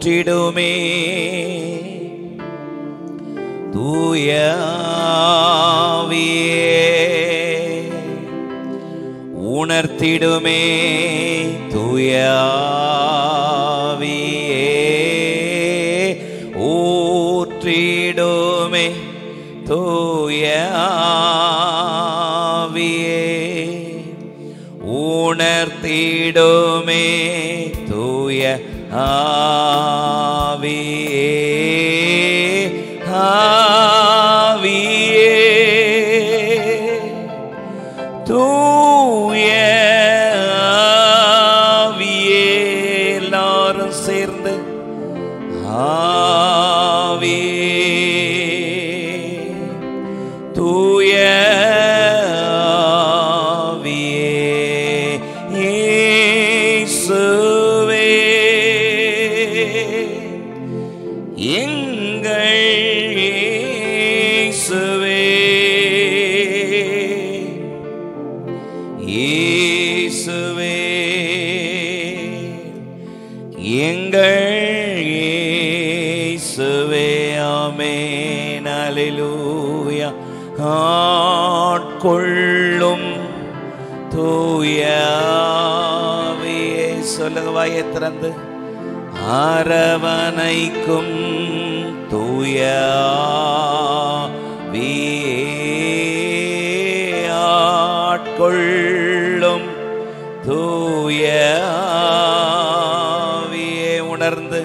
ஊற்றிடுமே தூய ஆவியே உணர்த்திடுமே தூய ஆவியே ஊற்றிடுமே தூய ஆவியே உணர்த்திடுமே தூய ஆவியே ஆவியே தூய ஆவியே எல்லாரும் சேர்ந்து ஆவியே தூய ஆவியே இயேசுவே எங்கள் இயேசுவே இயேசுவே எங்கள் இயேசுவே ஆமென் அல்லேலூயா ஆட்கொள்ளும் தூய ஆவியே சொல்லுங்க வாயை திறந்து அரவணைக்கும் தூய ஆவியே ஆட்கொள்ளும் தூய ஆவியே உணர்ந்து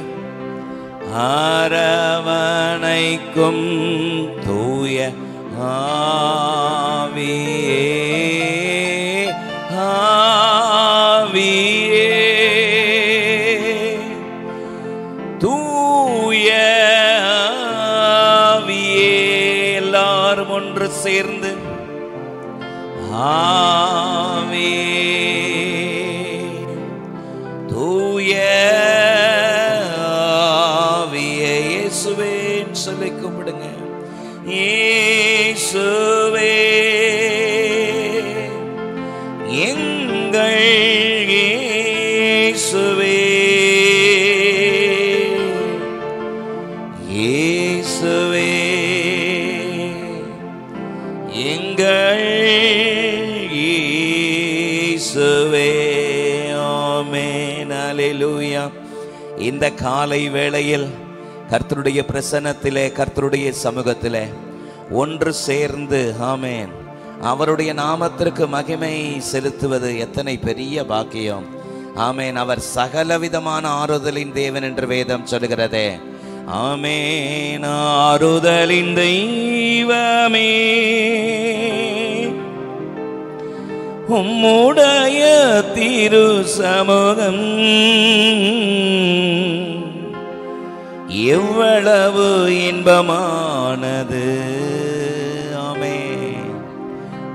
அரவணைக்கும் தூய ஆவியே ஆவியே தூய ஆவியே எல்லாரும் ஒன்று சேர்ந்து ஆவியே தூய ஆவியே இயேசுவே சொல்லி கும்பிடுங்க இயேசுவே எங்கள் இயேசுவே இயேசுவே எங்கள் இயேசுவே ஆமென் அல்லேலூயா இந்த காலை வேளையில் கர்த்தருடைய பிரசன்னத்திலே கர்த்தருடைய சமூகத்திலே ஒன்று சேர்ந்து ஆமென் அவருடைய நாமத்திற்கு மகிமை செலுத்துவது எத்தனை பெரிய பாக்கியம் ஆமென் அவர் சகலவிதமான ஆறுதலின் தேவன் என்று வேதம் சொல்கிறதே ஆமென் ஆறுதலின் தெய்வமே உம்முடைய திரு சமூகம் எவ்வளவு இன்பமானது ஆமென்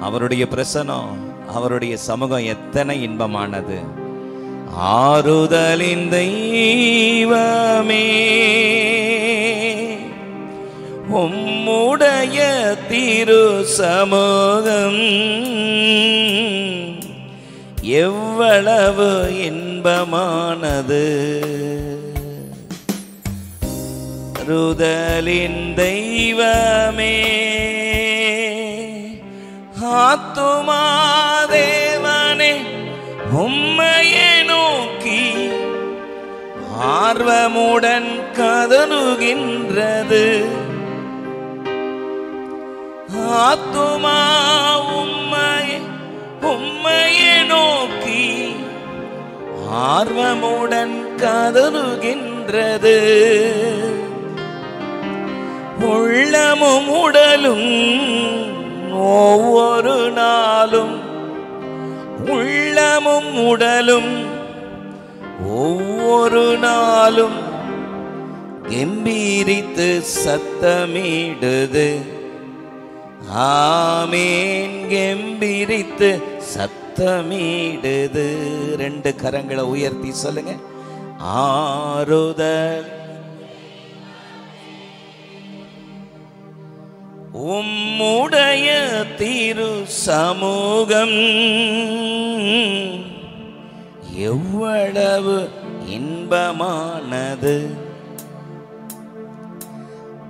அவருடைய பிரசன்னம் அவருடைய சமூகம் எத்தனை இன்பமானது ஆறுதலின் தெய்வமே உம்முடைய திரு சமூகம் எவ்வளவு இன்பமானது ஆறுதலின் தெய்வமே ஆத்துமா தேவனே உம்மையே நோக்கி ஆர்வமுடன் கதறுகின்றது ஆத்துமா உம்மையே நோக்கி ஆர்வமுடன் கதறுகின்றது உள்ளமும் உடலும் ஒவ்வொரு நாளும் உள்ளமும் உடலும் ஒவ்வொரு நாளும் கம்பீரித்து சத்தமிடுது ஆமேன் கம்பீரித்து சத்தமிடுது ரெண்டு கரங்களை உயர்த்தி சொல்லுங்க ஆறுதல் உம்முடைய திரு சமூகம் எவ்வளவு இன்பமானது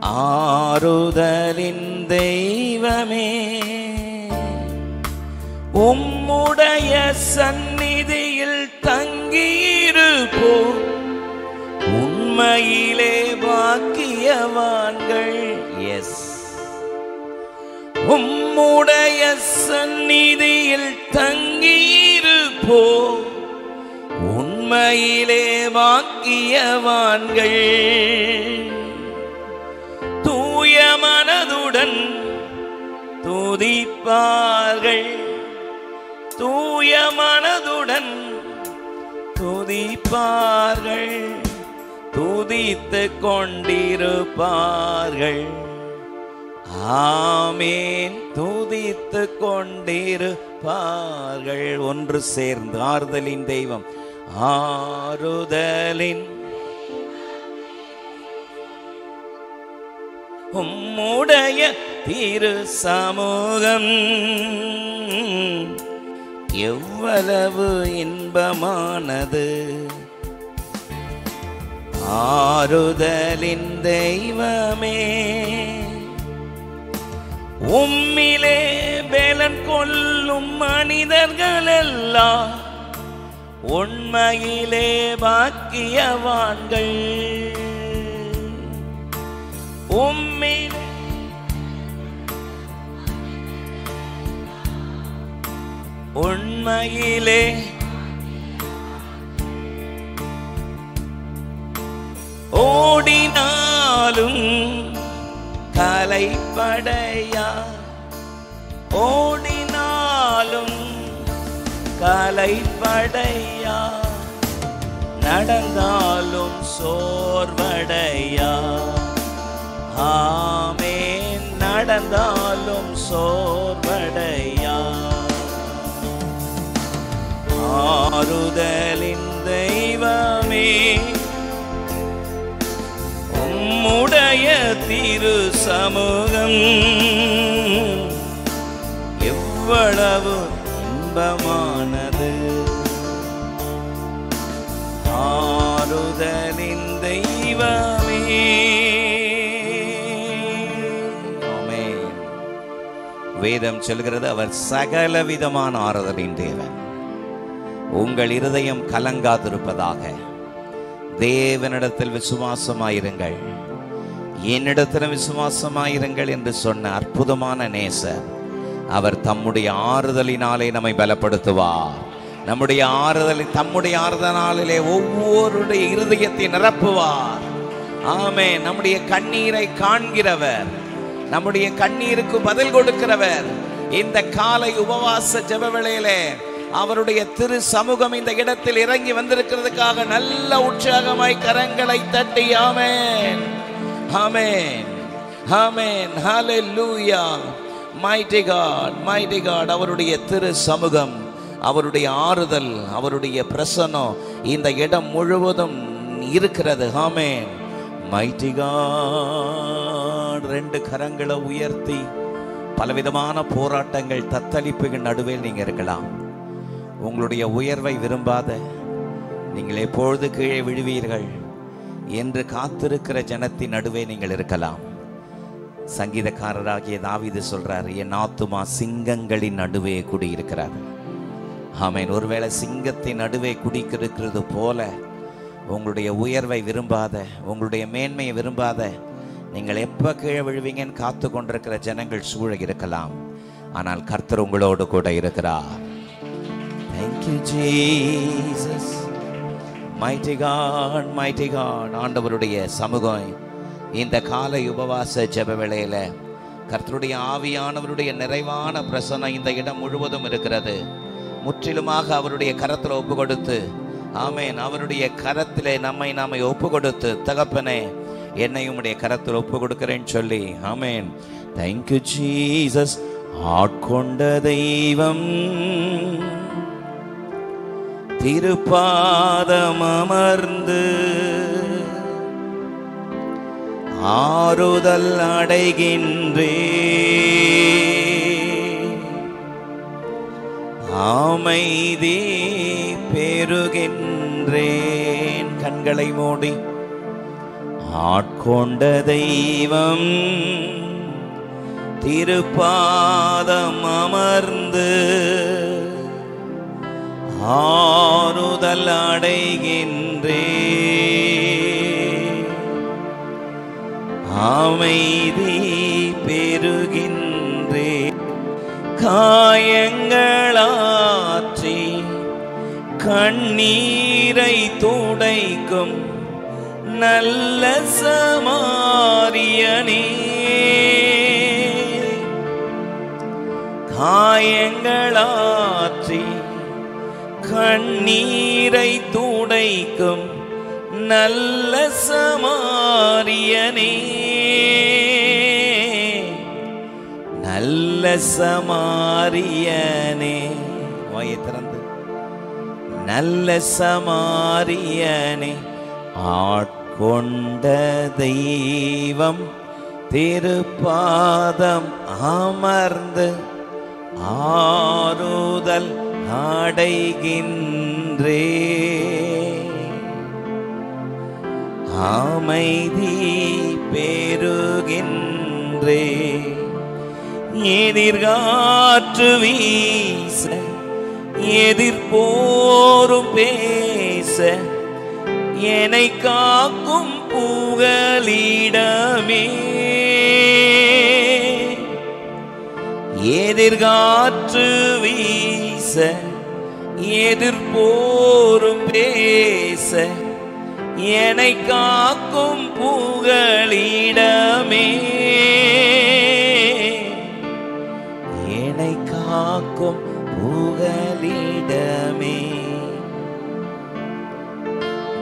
ஆறுதலின் தெய்வமே, உம்முடைய சந்நிதியில் தங்கியிருப்போம், உண்மையிலே பாக்கியவான்கள். எஸ், உம்முடைய சந்நிதியில் தங்கியிருப்போம், உண்மையிலே பாக்கியவான்கள். தூய மனதுடன் துதிப்பார்கள், தூய மனதுடன் துதிப்பார்கள், துதித்துக் கொண்டிருப்பார்கள். ஆமேன், துதித்துக் கொண்டிருப்பார்கள். ஒன்று சேர்ந்து ஆறுதலின் தெய்வம், ஆறுதலின் உம்முடைய திரு சமூகம் எவ்வளவு இன்பமானது. ஆறுதலின் தெய்வமே, உம்மிலே பலன் கொள்ளும் மனிதர்கள் எல்லாம் உண்மையிலே பாக்கியவான்கள். உம்மிலே உண்மையிலே ஓடினாலும் கலைப்படையா, ஓடினாலும் கலைப்படையா, நடந்தாலும் சோர்வடையா. ஆமேன், நடந்தாலும் சோர்வடையா. ஆறுதலின் தெய்வமே, உம்முடைய திரு சமூகம் எவ்வளவு இன்பமானது. ஆறுதலின் தெய்வமே. ஆமென். வேதம் சொல்கிறது, அவர் சகல விதமான ஆறுதலின் தேவன். உங்கள் இருதயம் கலங்காதிருப்பதாக. தேவனிடத்தில் விசுவாசமாயிருங்கள், என்னிடத்தில் விசுவாசமாயிருங்கள் என்று சொன்ன அற்புதமான நேசர். அவர் தம்முடைய ஆறுதலினாலே நம்மை பலப்படுத்துவார். நம்முடைய தம்முடைய ஆறுதலினாலே ஒவ்வொருடைய இருதயத்தை நிரப்புவார். ஆமென். நம்முடைய கண்ணீரை காண்கிறவர், நம்முடைய கண்ணீருக்கு பதில் கொடுக்கிறவர். இந்த காலை உபவாச ஜெப வேளையிலே அவருடைய திரு சமூகம் இந்த இடத்தில் இறங்கி வந்திருக்கிறதுக்காக நல்ல உற்சாகமாய் கரங்களை தட்டி ஆமென், ஆமென், ஆமென், ஹல்லேலூயா. Mighty God, mighty God. அவருடைய திரு சமூகம், அவருடைய ஆறுதல், அவருடைய பிரசன்னம் இந்த இடம் முழுவதும் இருக்கிறது. ஆமென். Mighty God. ரெண்டு கரங்களை உயர்த்தி பலவிதமான போராட்டங்கள், தத்தளிப்புகள் நடுவே நீங்க இருக்கலாம். உங்களுடைய உயர்வை விரும்பாத, நீங்கள் எப்பொழுது கீழே விழுவீர்கள் என்று காத்திருக்கிற ஜனத்தின் நடுவே நீங்கள் இருக்கலாம். சங்கீதக்காரராகிய தாவீது சொல்றார், என் ஆத்துமா சிங்கங்களின் நடுவே குடியிருக்கிறார். ஆமென். ஒருவேளை சிங்கத்தின் நடுவே குடிக்கிறது போல உங்களுடைய உயர்வை விரும்பாத, உங்களுடைய மேன்மையை விரும்பாத, நீங்கள் எப்ப கீழே விழுவீங்கன்னு காத்து கொண்டிருக்கிற ஜனங்கள் சூழ இருக்கலாம். ஆனால் கர்த்தர் உங்களோடு கூட இருக்கிறார். Thank you Jesus. Mighty God, mighty God. ஆண்டவருடைய சமூகம் இந்த காலை உபவாச ஜெப வேளையில கர்த்தருடைய ஆவியானவருடைய நிறைவான பிரசன்னம் இந்த இடம் முழுவதும் இருக்கிறது. முற்றிலுமாக அவருடைய கரத்தில் ஒப்பு கொடுத்து, ஆமென், அவருடைய கரத்திலே நாம ஒப்பு கொடுத்து, தகப்பனே என்னையும் உடைய கரத்தில் ஒப்பு கொடுக்கிறேன்னு சொல்லி, ஆமென். Thank you Jesus. ஆட்கொண்ட தெய்வம் திருப்பாதம் அமர்ந்து ஆறுதல் அடைகின்றே, அமைதி பெறுகின்றேன். கண்களை மூடி ஆட்கொண்ட தெய்வம் திருப்பாதம் அமர்ந்து ஆறுதல் அடைகின்றே, அமைதி பெறுகின்றே. காயங்களாற்றி கண்ணீரை துடைக்கும் நல்ல சமாரியனே, காயங்களாற்றி கண்ணீரை துடைக்கும் நல்ல சமாரியனே, நல்ல சமாரியனே. வாயை திறந்து நல்ல சமாரியனே, ஆட்கொண்ட தெய்வம் திருப்பாதம் அமர்ந்து ஆறுதல் அடைகின்றே, அமைதி பெறுகின்றே. எதிர்காற்று வீச எதிர்போரும் பேச என்னை காக்கும் புகலிடமே, எதிர்காற்று வீச எதிர்போரும் பேச என்னை காக்கும் புகலிடமே, என்னை காக்கும் புகலிடமே.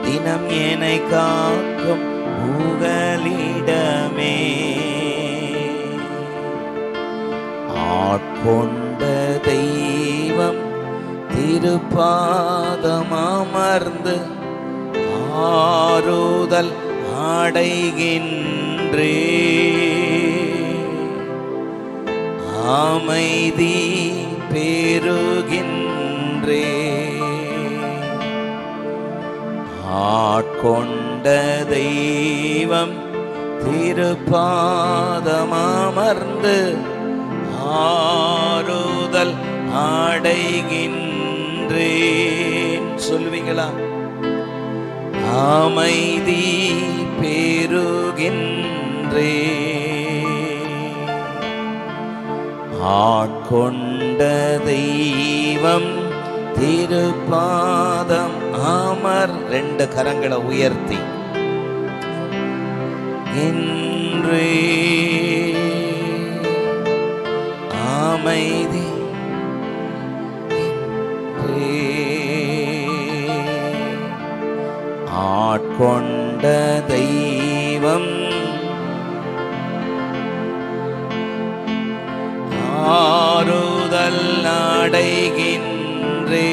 தினம் என்னை காக்கும் புகலிடமே. ஆட்கொண்ட தெய்வம் திருப்பாதம் அமர்ந்து ஆறுதல் அடைகின்றே, அமைதி பெறுகின்றே. ஆட்கொண்ட தெய்வம் திருப்பாதம் அமர்ந்து ஆறுதல் அடைகின்றேன். சொல்லுவீங்களா? அமைதி பெறுகின்றே. ஆட்கொண்ட தெய்வம் திருப்பாதம் அமர். ரெண்டு கரங்களை உயர்த்தி இன்றே அமைதி ஆட்கொண்ட தெய்வம் ஆறுதல் அடைகின்றே,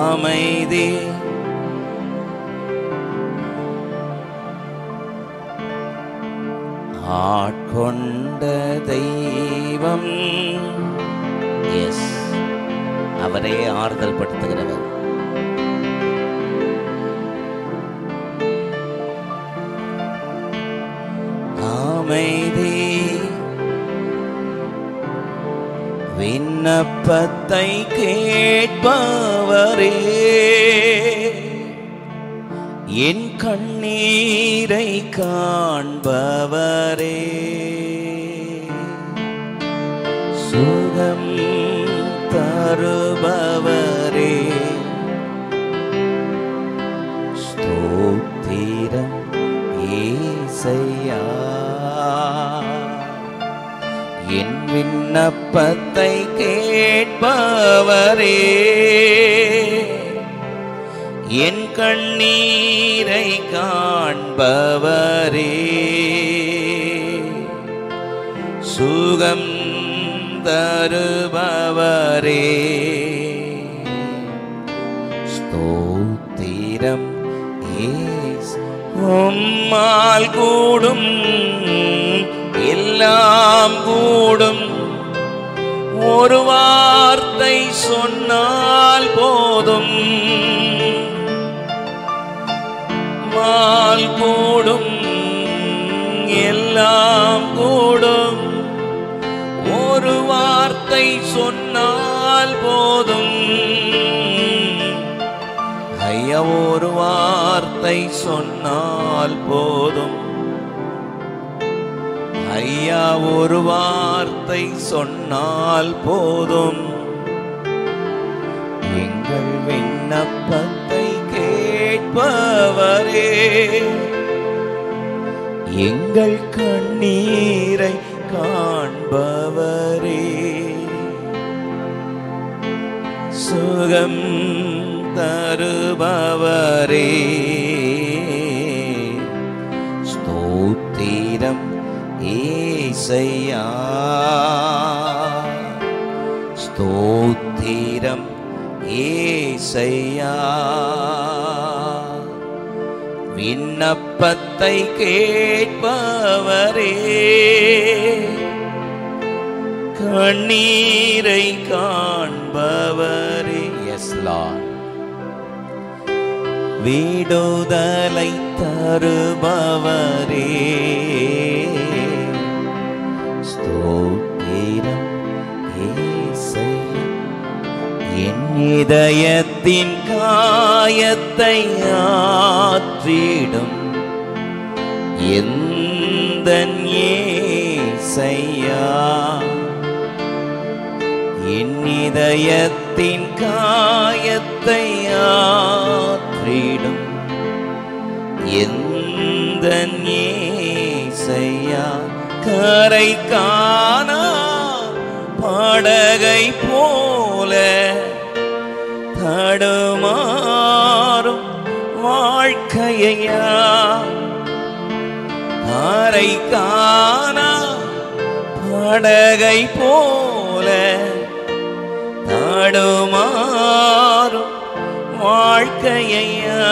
அமைதி ஆட்கொண்ட தெய்வம். எஸ், அவரே ஆறுதல் படுத்துகிறவர். அமைதி விண்ணப்பத்தை கேட்பவரே, என் கண்ணீரை காண்பவரே, சுகம் தருபவரே, ஸ்தோத்திரம் ஏசையா. என் விண்ணப்பத்தை கேட்பவரே, என் கண்ணீரை காண்பவரே, சுகம் தருபவரே, ஸ்தோத்திரம் உம்மால் கூடும், எல்லாம் கூடும், ஒரு வார்த்தை சொன்னால் போதும், சொன்னால் கூடும், எல்லாம் கூடும். ஒரு வார்த்தை சொன்னால் போதும் ஐயா, ஒரு வார்த்தை சொன்னால் போதும் ஐயா, ஒரு வார்த்தை சொன்னால் போதும். எங்கள் விண்ணப்பத்தை கேட்பவரே, எங்கள் கண்ணீரை காண்பவரே, சுகம் தருபவரே, ஸ்தோத்திரம் ஏசையா, ஸ்தோத்திரம் ஏசையா. விண்ணப்பத்தை கேட்பவரே, கண்ணீரை காண்பவரே. Yes Lord. விடுதலை தருபவரே, ஸ்தோத்திரம் ஏசையா. என் இதயத்தின் காயத்தை ஆற்றிடும் எந்தன் ஏசையா, என் இதயத்தின் காயத்தை ஆற்றிடும் எந்தன் ஏசையா. கரை காணா படகை போல தடுமாறும் வாழ்க்கையா, கரை காணா படகை போல தடுமாறும் வாழ்க்கையா.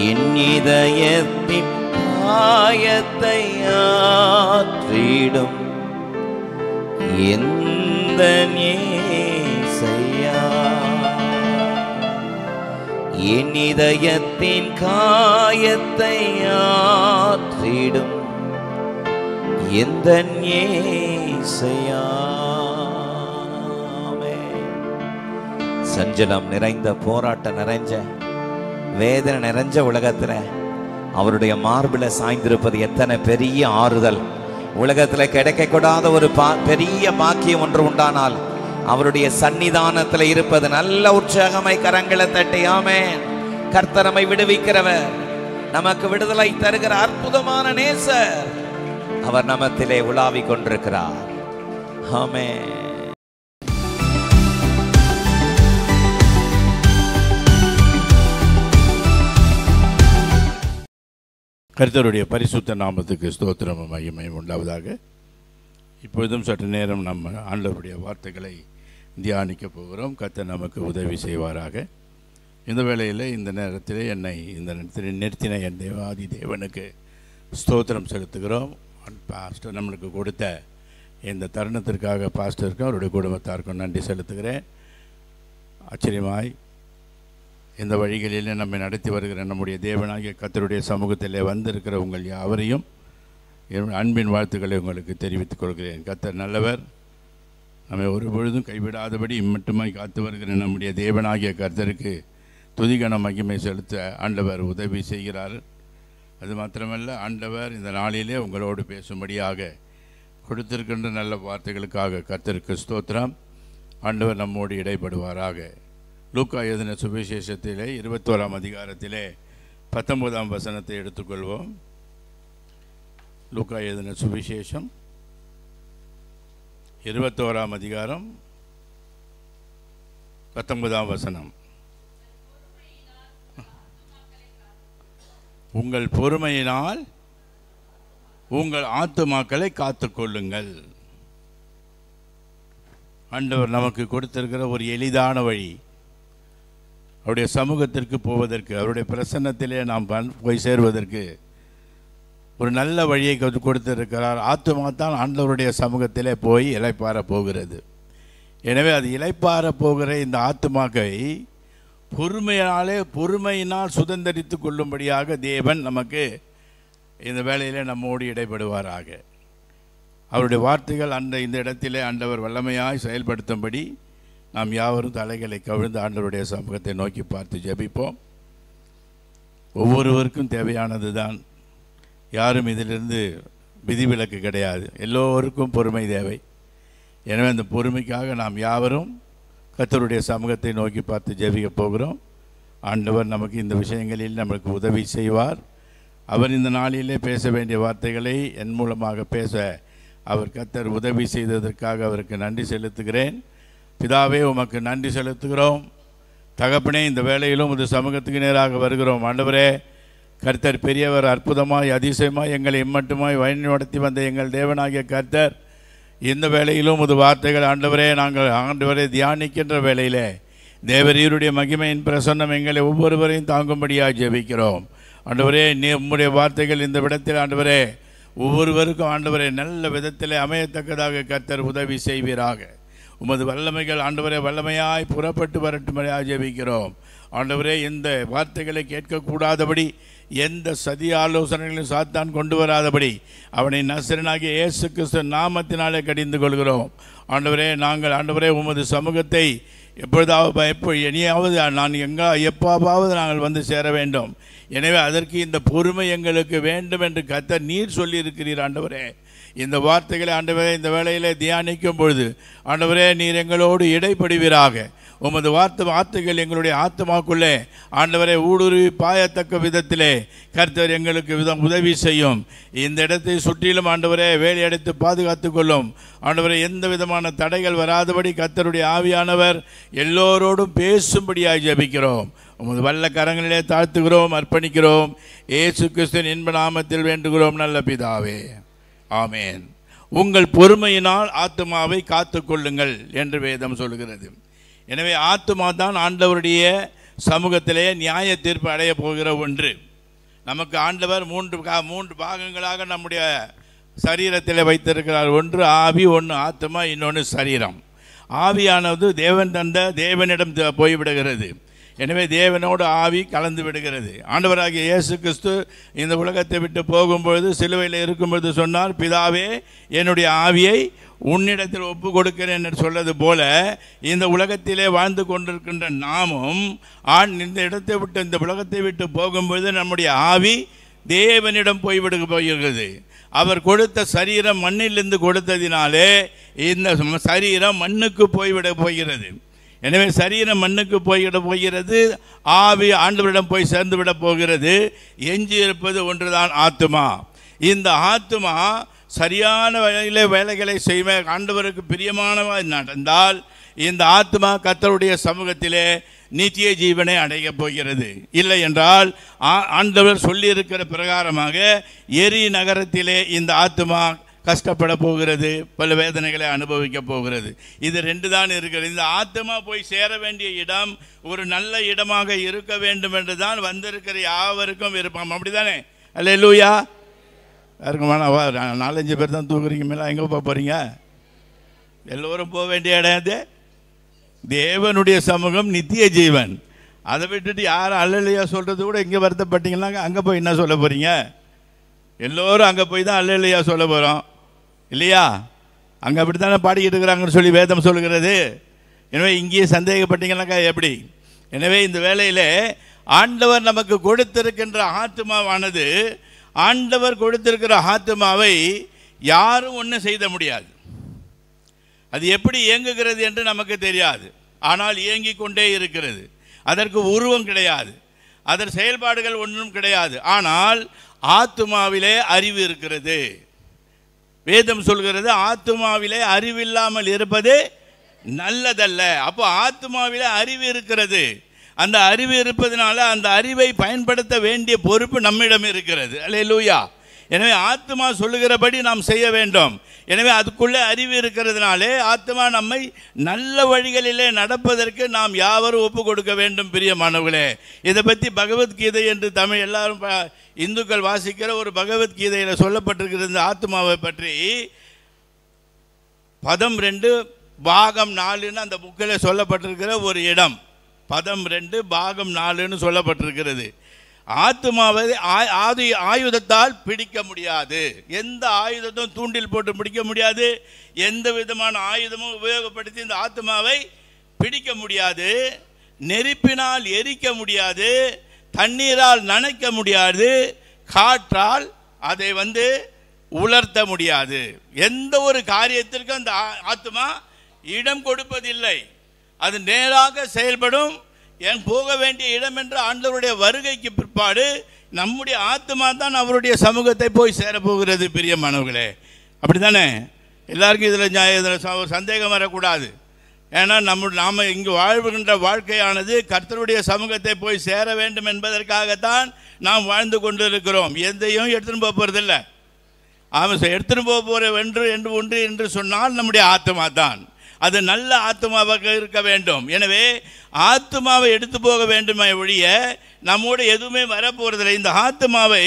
என் இதயத்தின் காயத்தை ஆற்றிடும் எந்தன் ஏசையா, என் இதயத்தின் காயத்தை ஆற்றிடும் எந்தன் ஏசையா. சஞ்சலம் நிறைந்த, போராட்டம் நிறைஞ்ச, வேதனை நிறைஞ்ச உலகத்துல அவருடைய மார்பில சாய்ந்திருப்பது எத்தனை பெரிய ஆறுதல். உலகத்துல கிடைக்கக்கூடாத ஒரு பெரிய பாக்கியம் ஒன்று உண்டானால் அவருடைய சன்னிதானத்தில் இருப்பது. நல்ல உற்சாகமாய் கரங்களை தட்டி ஆமென். கர்த்தர் நம்மை விடுவிக்கிறவர், நமக்கு விடுதலை தருகிற அற்புதமான நேசர், அவர் நமத்திலே உலாவிக் கொண்டிருக்கிறார். ஆமென். கர்த்தருடைய பரிசுத்த நாமத்துக்கு ஸ்தோத்திரமும் மகிமையும் உண்டாவதாக. இப்பொழுதும் சற்று நேரம் நம்ம ஆண்டவருடைய வார்த்தைகளை தியானிக்க போகிறோம். கர்த்தர் நமக்கு உதவி செய்வாராக. இந்த வேளையில், இந்த நேரத்தில் என்னை இந்த நேரத்தில் நிறுத்தின என் தேவாதி தேவனுக்கு ஸ்தோத்திரம் செலுத்துகிறோம். பாஸ்டர் நம்மளுக்கு கொடுத்த இந்த தருணத்திற்காக பாஸ்டருக்கும் அவருடைய குடும்பத்தாருக்கும் நன்றி செலுத்துகிறேன். ஆச்சரியமாய் இந்த வழிகளில் நம்மை நடத்தி வருகிற நம்முடைய தேவனாகிய கர்த்தருடைய சமூகத்தில் வந்திருக்கிற உங்கள் யாவரையும் அன்பின் வாழ்த்துக்களை உங்களுக்கு தெரிவித்துக் கொள்கிறேன். கர்த்தர் நல்லவர், நம்மை ஒரு பொழுதும் கைவிடாதபடி மட்டுமாய் காத்து வருகிற நம்முடைய தேவனாகிய கர்த்தருக்கு துதிகன மகிமை செலுத்த ஆண்டவர் உதவி செய்கிறார். அது மாத்திரமல்ல, ஆண்டவர் இந்த நாளிலே உங்களோடு பேசும்படியாக கொடுத்திருக்கின்ற நல்ல வார்த்தைகளுக்காக கர்த்தருக்கு ஸ்தோத்திரம். ஆண்டவர் நம்மோடு இடைப்படுவாராக. லூக்கா எழுதின சுவிசேஷத்திலே 21ஆம் அதிகாரத்திலே 19ஆம் வசனத்தை எடுத்துக்கொள்வோம். லூக்கா எழுதின சுவிசேஷம் 21ஆம் அதிகாரம் 19ஆம் வசனம். உங்கள் பொறுமையினால் உங்கள் ஆத்துமாக்களை காத்துக்கொள்ளுங்கள். ஆண்டவர் நமக்கு கொடுத்திருக்கிற ஒரு எளிதான வழி, அவருடைய சமூகத்திற்கு போவதற்கு, அவருடைய பிரசன்னத்திலே நாம் போய் சேர்வதற்கு ஒரு நல்ல வழியை கொடுத்திருக்கிறார். ஆத்துமா தான் ஆண்டவருடைய சமூகத்திலே போய் இளைப்பாற போகிறது. எனவே அது இளைப்பாற போகிற இந்த ஆத்துமாக்கை பொறுமையினால் சுதந்தரித்து கொள்ளும்படியாக தேவன் நமக்கு இந்த வேளையிலே நம்மோடு இடைப்படுவாராக. அவருடைய வார்த்தைகள் இந்த இடத்திலே ஆண்டவர் வல்லமையாய் செயல்படுத்தும்படி நாம் யாவரும் தலைகளை கவிழ்ந்து ஆண்டவருடைய சமூகத்தை நோக்கி பார்த்து ஜெபிப்போம். ஒவ்வொருவருக்கும் தேவையானது தான், யாரும் இதிலிருந்து விதிவிலக்கு கிடையாது. எல்லோருக்கும் பொறுமை தேவை. எனவே அந்த பொறுமைக்காக நாம் யாவரும் கர்த்தருடைய சமூகத்தை நோக்கி பார்த்து ஜெபிக்க போகிறோம். ஆண்டவர் நமக்கு இந்த விஷயங்களில் நமக்கு உதவி செய்வார். அவர் இந்த நாளிலே பேச வேண்டிய வார்த்தைகளை என் மூலமாக பேச அவர் கர்த்தர் உதவி செய்ததற்காக அவருக்கு நன்றி செலுத்துகிறேன். பிதாவே, உமக்கு நன்றி செலுத்துகிறோம். தகப்பனே, இந்த வேளையிலும் உமது சமூகத்துக்கு நேராக வருகிறோம். ஆண்டவரே, கர்த்தர் பெரியவர், அற்புதமாய் அதிசயமாய் எங்களை இம்மட்டுமாய் வழி நடத்தி வந்த எங்கள் தேவனாகிய கர்த்தர், இந்த வேளையிலும் உமது வார்த்தைகள் ஆண்டவரை தியானிக்கின்ற வேளையிலே தேவரீருடைய மகிமையின் பிரசன்னம் எங்களை ஒவ்வொருவரையும் தாங்கும்படியாக ஜெபிக்கிறோம். ஆண்டவரே, உம்முடைய வார்த்தைகள் இந்த விடத்தில் ஆண்டவரே ஒவ்வொருவருக்கும் ஆண்டவரே நல்ல விதத்தில் அமையத்தக்கதாக கர்த்தர் உதவி செய்வீராக. உமது வல்லமைகள் ஆண்டவரே வல்லமையாய் புறப்பட்டு வரட்டும்படியாக ஜெபிக்கிறோம். ஆண்டவரே, இந்த வார்த்தைகளை கேட்கக்கூடாதபடி, எந்த சதி ஆலோசனைகளையும் சாத்தான் கொண்டு வராதபடி அவனை நசரனாகிய இயேசு கிறிஸ்து நாமத்தினாலே கடிந்து கொள்கிறோம். ஆண்டவரே, நாங்கள் ஆண்டவரே உமது சமூகத்தை இனியாவது நான் எப்பாவது நாங்கள் வந்து சேர வேண்டும். எனவே அதற்கு இந்த பொறுமை எங்களுக்கு வேண்டும் என்று கர்த்தர் நீர் சொல்லியிருக்கிறீர். ஆண்டவரே, இந்த வார்த்தைகளை ஆண்டவரே இந்த வேளையிலே தியானிக்கும் பொழுது ஆண்டவரே நீர் எங்களோடு இடைப்படுவீராக. உமது வார்த்தைகள் எங்களுடைய ஆத்மாக்குள்ளே ஆண்டவரை ஊடுருவி பாயத்தக்க விதத்திலே கர்த்தர் எங்களுக்கு உதவி செய்யும். இந்த இடத்தை சுற்றிலும் ஆண்டவரே வேலையடைத்து பாதுகாத்து கொள்ளும். ஆண்டவரை எந்த விதமான தடைகள் வராதபடி கர்த்தருடைய ஆவியானவர் எல்லோரோடும் பேசும்படியாக ஜெபிக்கிறோம். உமது வல்ல கரங்களிலே தாழ்த்துகிறோம், அர்ப்பணிக்கிறோம். இயேசு கிறிஸ்துவின் இன்ப நாமத்தில் வேண்டுகிறோம் நல்ல பிதாவே, ஆமேன். உங்கள் பொறுமையினால் ஆத்துமாவை காத்து கொள்ளுங்கள் என்று வேதம் சொல்கிறது. எனவே ஆத்துமா தான் ஆண்டவருடைய சமூகத்திலே நியாய தீர்ப்பு அடைய போகிற ஒன்று. நமக்கு ஆண்டவர் மூன்று பாகங்களாக நம்முடைய சரீரத்தில் வைத்திருக்கிறார். ஒன்று ஆவி, ஒன்று ஆத்துமா, இன்னொன்று சரீரம். ஆவியானது தேவன் தந்த தேவனிடம் போய்விடுகிறது. எனவே தேவனோடு ஆவி கலந்து விடுகிறது. ஆண்டவராகிய இயேசு கிறிஸ்து இந்த உலகத்தை விட்டு போகும்பொழுது சிலுவையில் இருக்கும்பொழுது சொன்னார், பிதாவே என்னுடைய ஆவியை உன்னிடத்தில் ஒப்பு கொடுக்கிறேன் என்று சொல்வது போல இந்த உலகத்திலே வாழ்ந்து கொண்டிருக்கின்ற நாமும் இந்த இடத்தை விட்டு இந்த உலகத்தை விட்டு போகும்பொழுது நம்முடைய ஆவி தேவனிடம் போய்விடுகிறது. அவர் கொடுத்த சரீரம் மண்ணிலிருந்து கொடுத்ததினாலே இந்த சரீரம் மண்ணுக்கு போய்விட போகிறது. எனவே சரீரம் மண்ணுக்கு போகிறது, ஆவி ஆண்டவரிடம் போய் சேர்ந்து விட போகிறது. எஞ்சி இருப்பது ஒன்றுதான் ஆத்துமா. இந்த ஆத்துமா சரியான வேலைகளை செய்வ ஆண்டவருக்கு பிரியமானவாய் நடந்தால் இந்த ஆத்மா கர்த்தருடைய சமூகத்திலே நித்திய ஜீவனை அடையப் போகிறது. இல்லை என்றால் ஆண்டவர் சொல்லியிருக்கிற பிரகாரமாக எரி நகரத்திலே இந்த ஆத்மா கஷ்டப்பட போகிறது, பல வேதனைகளை அனுபவிக்க போகிறது. இது ரெண்டு தான் இருக்கிறது. இந்த ஆத்மா போய் சேர வேண்டிய இடம் ஒரு நல்ல இடமாக இருக்க வேண்டும் என்று தான் வந்திருக்கிற யாவருக்கும் விருப்பம். அப்படிதானே? அல்லேலூயா. இருக்குமாண்ணா 4-5 பேர் தான் தூக்குறீங்க, மேலே எங்கே போகிறீங்க? எல்லோரும் போக வேண்டிய இடம் அது தேவனுடைய சமூகம், நித்திய ஜீவன். அதை விட்டுட்டு யாரும் அல்லேலூயா சொல்கிறது கூட இங்கே வருத்தப்பட்டீங்கன்னா அங்கே போய் என்ன சொல்ல போகிறீங்க? எல்லோரும் அங்கே போய் தான் அல்லேலூயா சொல்ல போகிறோம் இல்லையா? அங்கே அப்படி தானே பாடிக்கிட்டு இருக்கிறாங்கன்னு சொல்லி வேதம் சொல்கிறது. எனவே இங்கேயே சந்தேகப்பட்டீங்கன்னாக்கா எப்படி? எனவே இந்த வேளையில் ஆண்டவர் நமக்கு கொடுத்திருக்கின்ற ஆத்மாவானது, ஆண்டவர் கொடுத்திருக்கிற ஆத்மாவை யாரும் ஒன்றும் செய்த முடியாது. அது எப்படி இயங்குகிறது என்று நமக்கு தெரியாது. ஆனால் இயங்கிக் கொண்டே இருக்கிறது. அதற்கு உருவம் கிடையாது, அதன் செயல்பாடுகள் ஒன்றும் கிடையாது. ஆனால் ஆத்துமாவிலே அறிவு இருக்கிறது. வேதம் சொல்கிறது ஆத்துமாவிலே அறிவில்லாமல் இருப்பது நல்லதல்ல. அப்போ ஆத்துமாவிலே அறிவு இருக்கிறது. அந்த அறிவு இருப்பதனால அந்த அறிவை பயன்படுத்த வேண்டிய பொறுப்பு நம்மிடம் இருக்கிறது. அல்லேலூயா. எனவே ஆத்மா சொல்லுகிறபடி நாம் செய்ய வேண்டும். எனவே அதுக்குள்ளே அறிவு இருக்கிறதுனாலே ஆத்மா நம்மை நல்ல வழிகளிலே நடப்பதற்கு நாம் யாவரும் ஒப்பு கொடுக்க வேண்டும். பிரியமானவர்களே, இதை பற்றி பகவத்கீதை என்று தமிழ் எல்லாரும் இந்துக்கள் வாசிக்கிற ஒரு பகவத்கீதையில் சொல்லப்பட்டிருக்கிற இந்த ஆத்மாவை பற்றி பதம் 2 பாகம் 4 அந்த புக்கில் சொல்லப்பட்டிருக்கிற ஒரு இடம். பதம் 2 பாகம் 4ன்னு சொல்லப்பட்டிருக்கிறது. ஆத்துமாவை ஆயுதத்தால் பிடிக்க முடியாது. எந்த ஆயுதத்தும் தூண்டில் போட்டு பிடிக்க முடியாது. எந்த விதமான ஆயுதமும் உபயோகப்படுத்தி இந்த ஆத்துமாவை பிடிக்க முடியாது. நெருப்பினால் எரிக்க முடியாது. தண்ணீரால் நனைக்க முடியாது. காற்றால் அதை உலர்த்த முடியாது. எந்த ஒரு காரியத்திற்கும் அந்த ஆத்மா இடம் கொடுப்பதில்லை. அது நேராக செயல்படும். ஏன் போக வேண்டிய இடம் என்ற ஆண்டவருடைய வருகைக்கு பிற்பாடு நம்முடைய ஆத்மா தான் அவருடைய சமூகத்தை போய் சேரப்போகிறது. பிரியமானவர்களே, அப்படி தானே? எல்லாருக்கும் இதில் சந்தேகம் வரக்கூடாது. ஏன்னா நாம் இங்கு வாழ்கின்ற வாழ்க்கையானது கர்த்தருடைய சமூகத்தை போய் சேர வேண்டும் என்பதற்காகத்தான் நாம் வாழ்ந்து கொண்டு இருக்கிறோம். எதையும் எடுத்துன்னு போக போகிறதில்லை. எடுத்துன்னு போக போகிற ஒன்று என்று சொன்னால் நம்முடைய ஆத்மா தான். அது நல்ல ஆத்மாவாக இருக்க வேண்டும். எனவே ஆத்மாவை எடுத்து போக வேண்டுமே ஒழிய நம்மோடு எதுவுமே வரப்போகிறதில்லை. இந்த ஆத்மாவை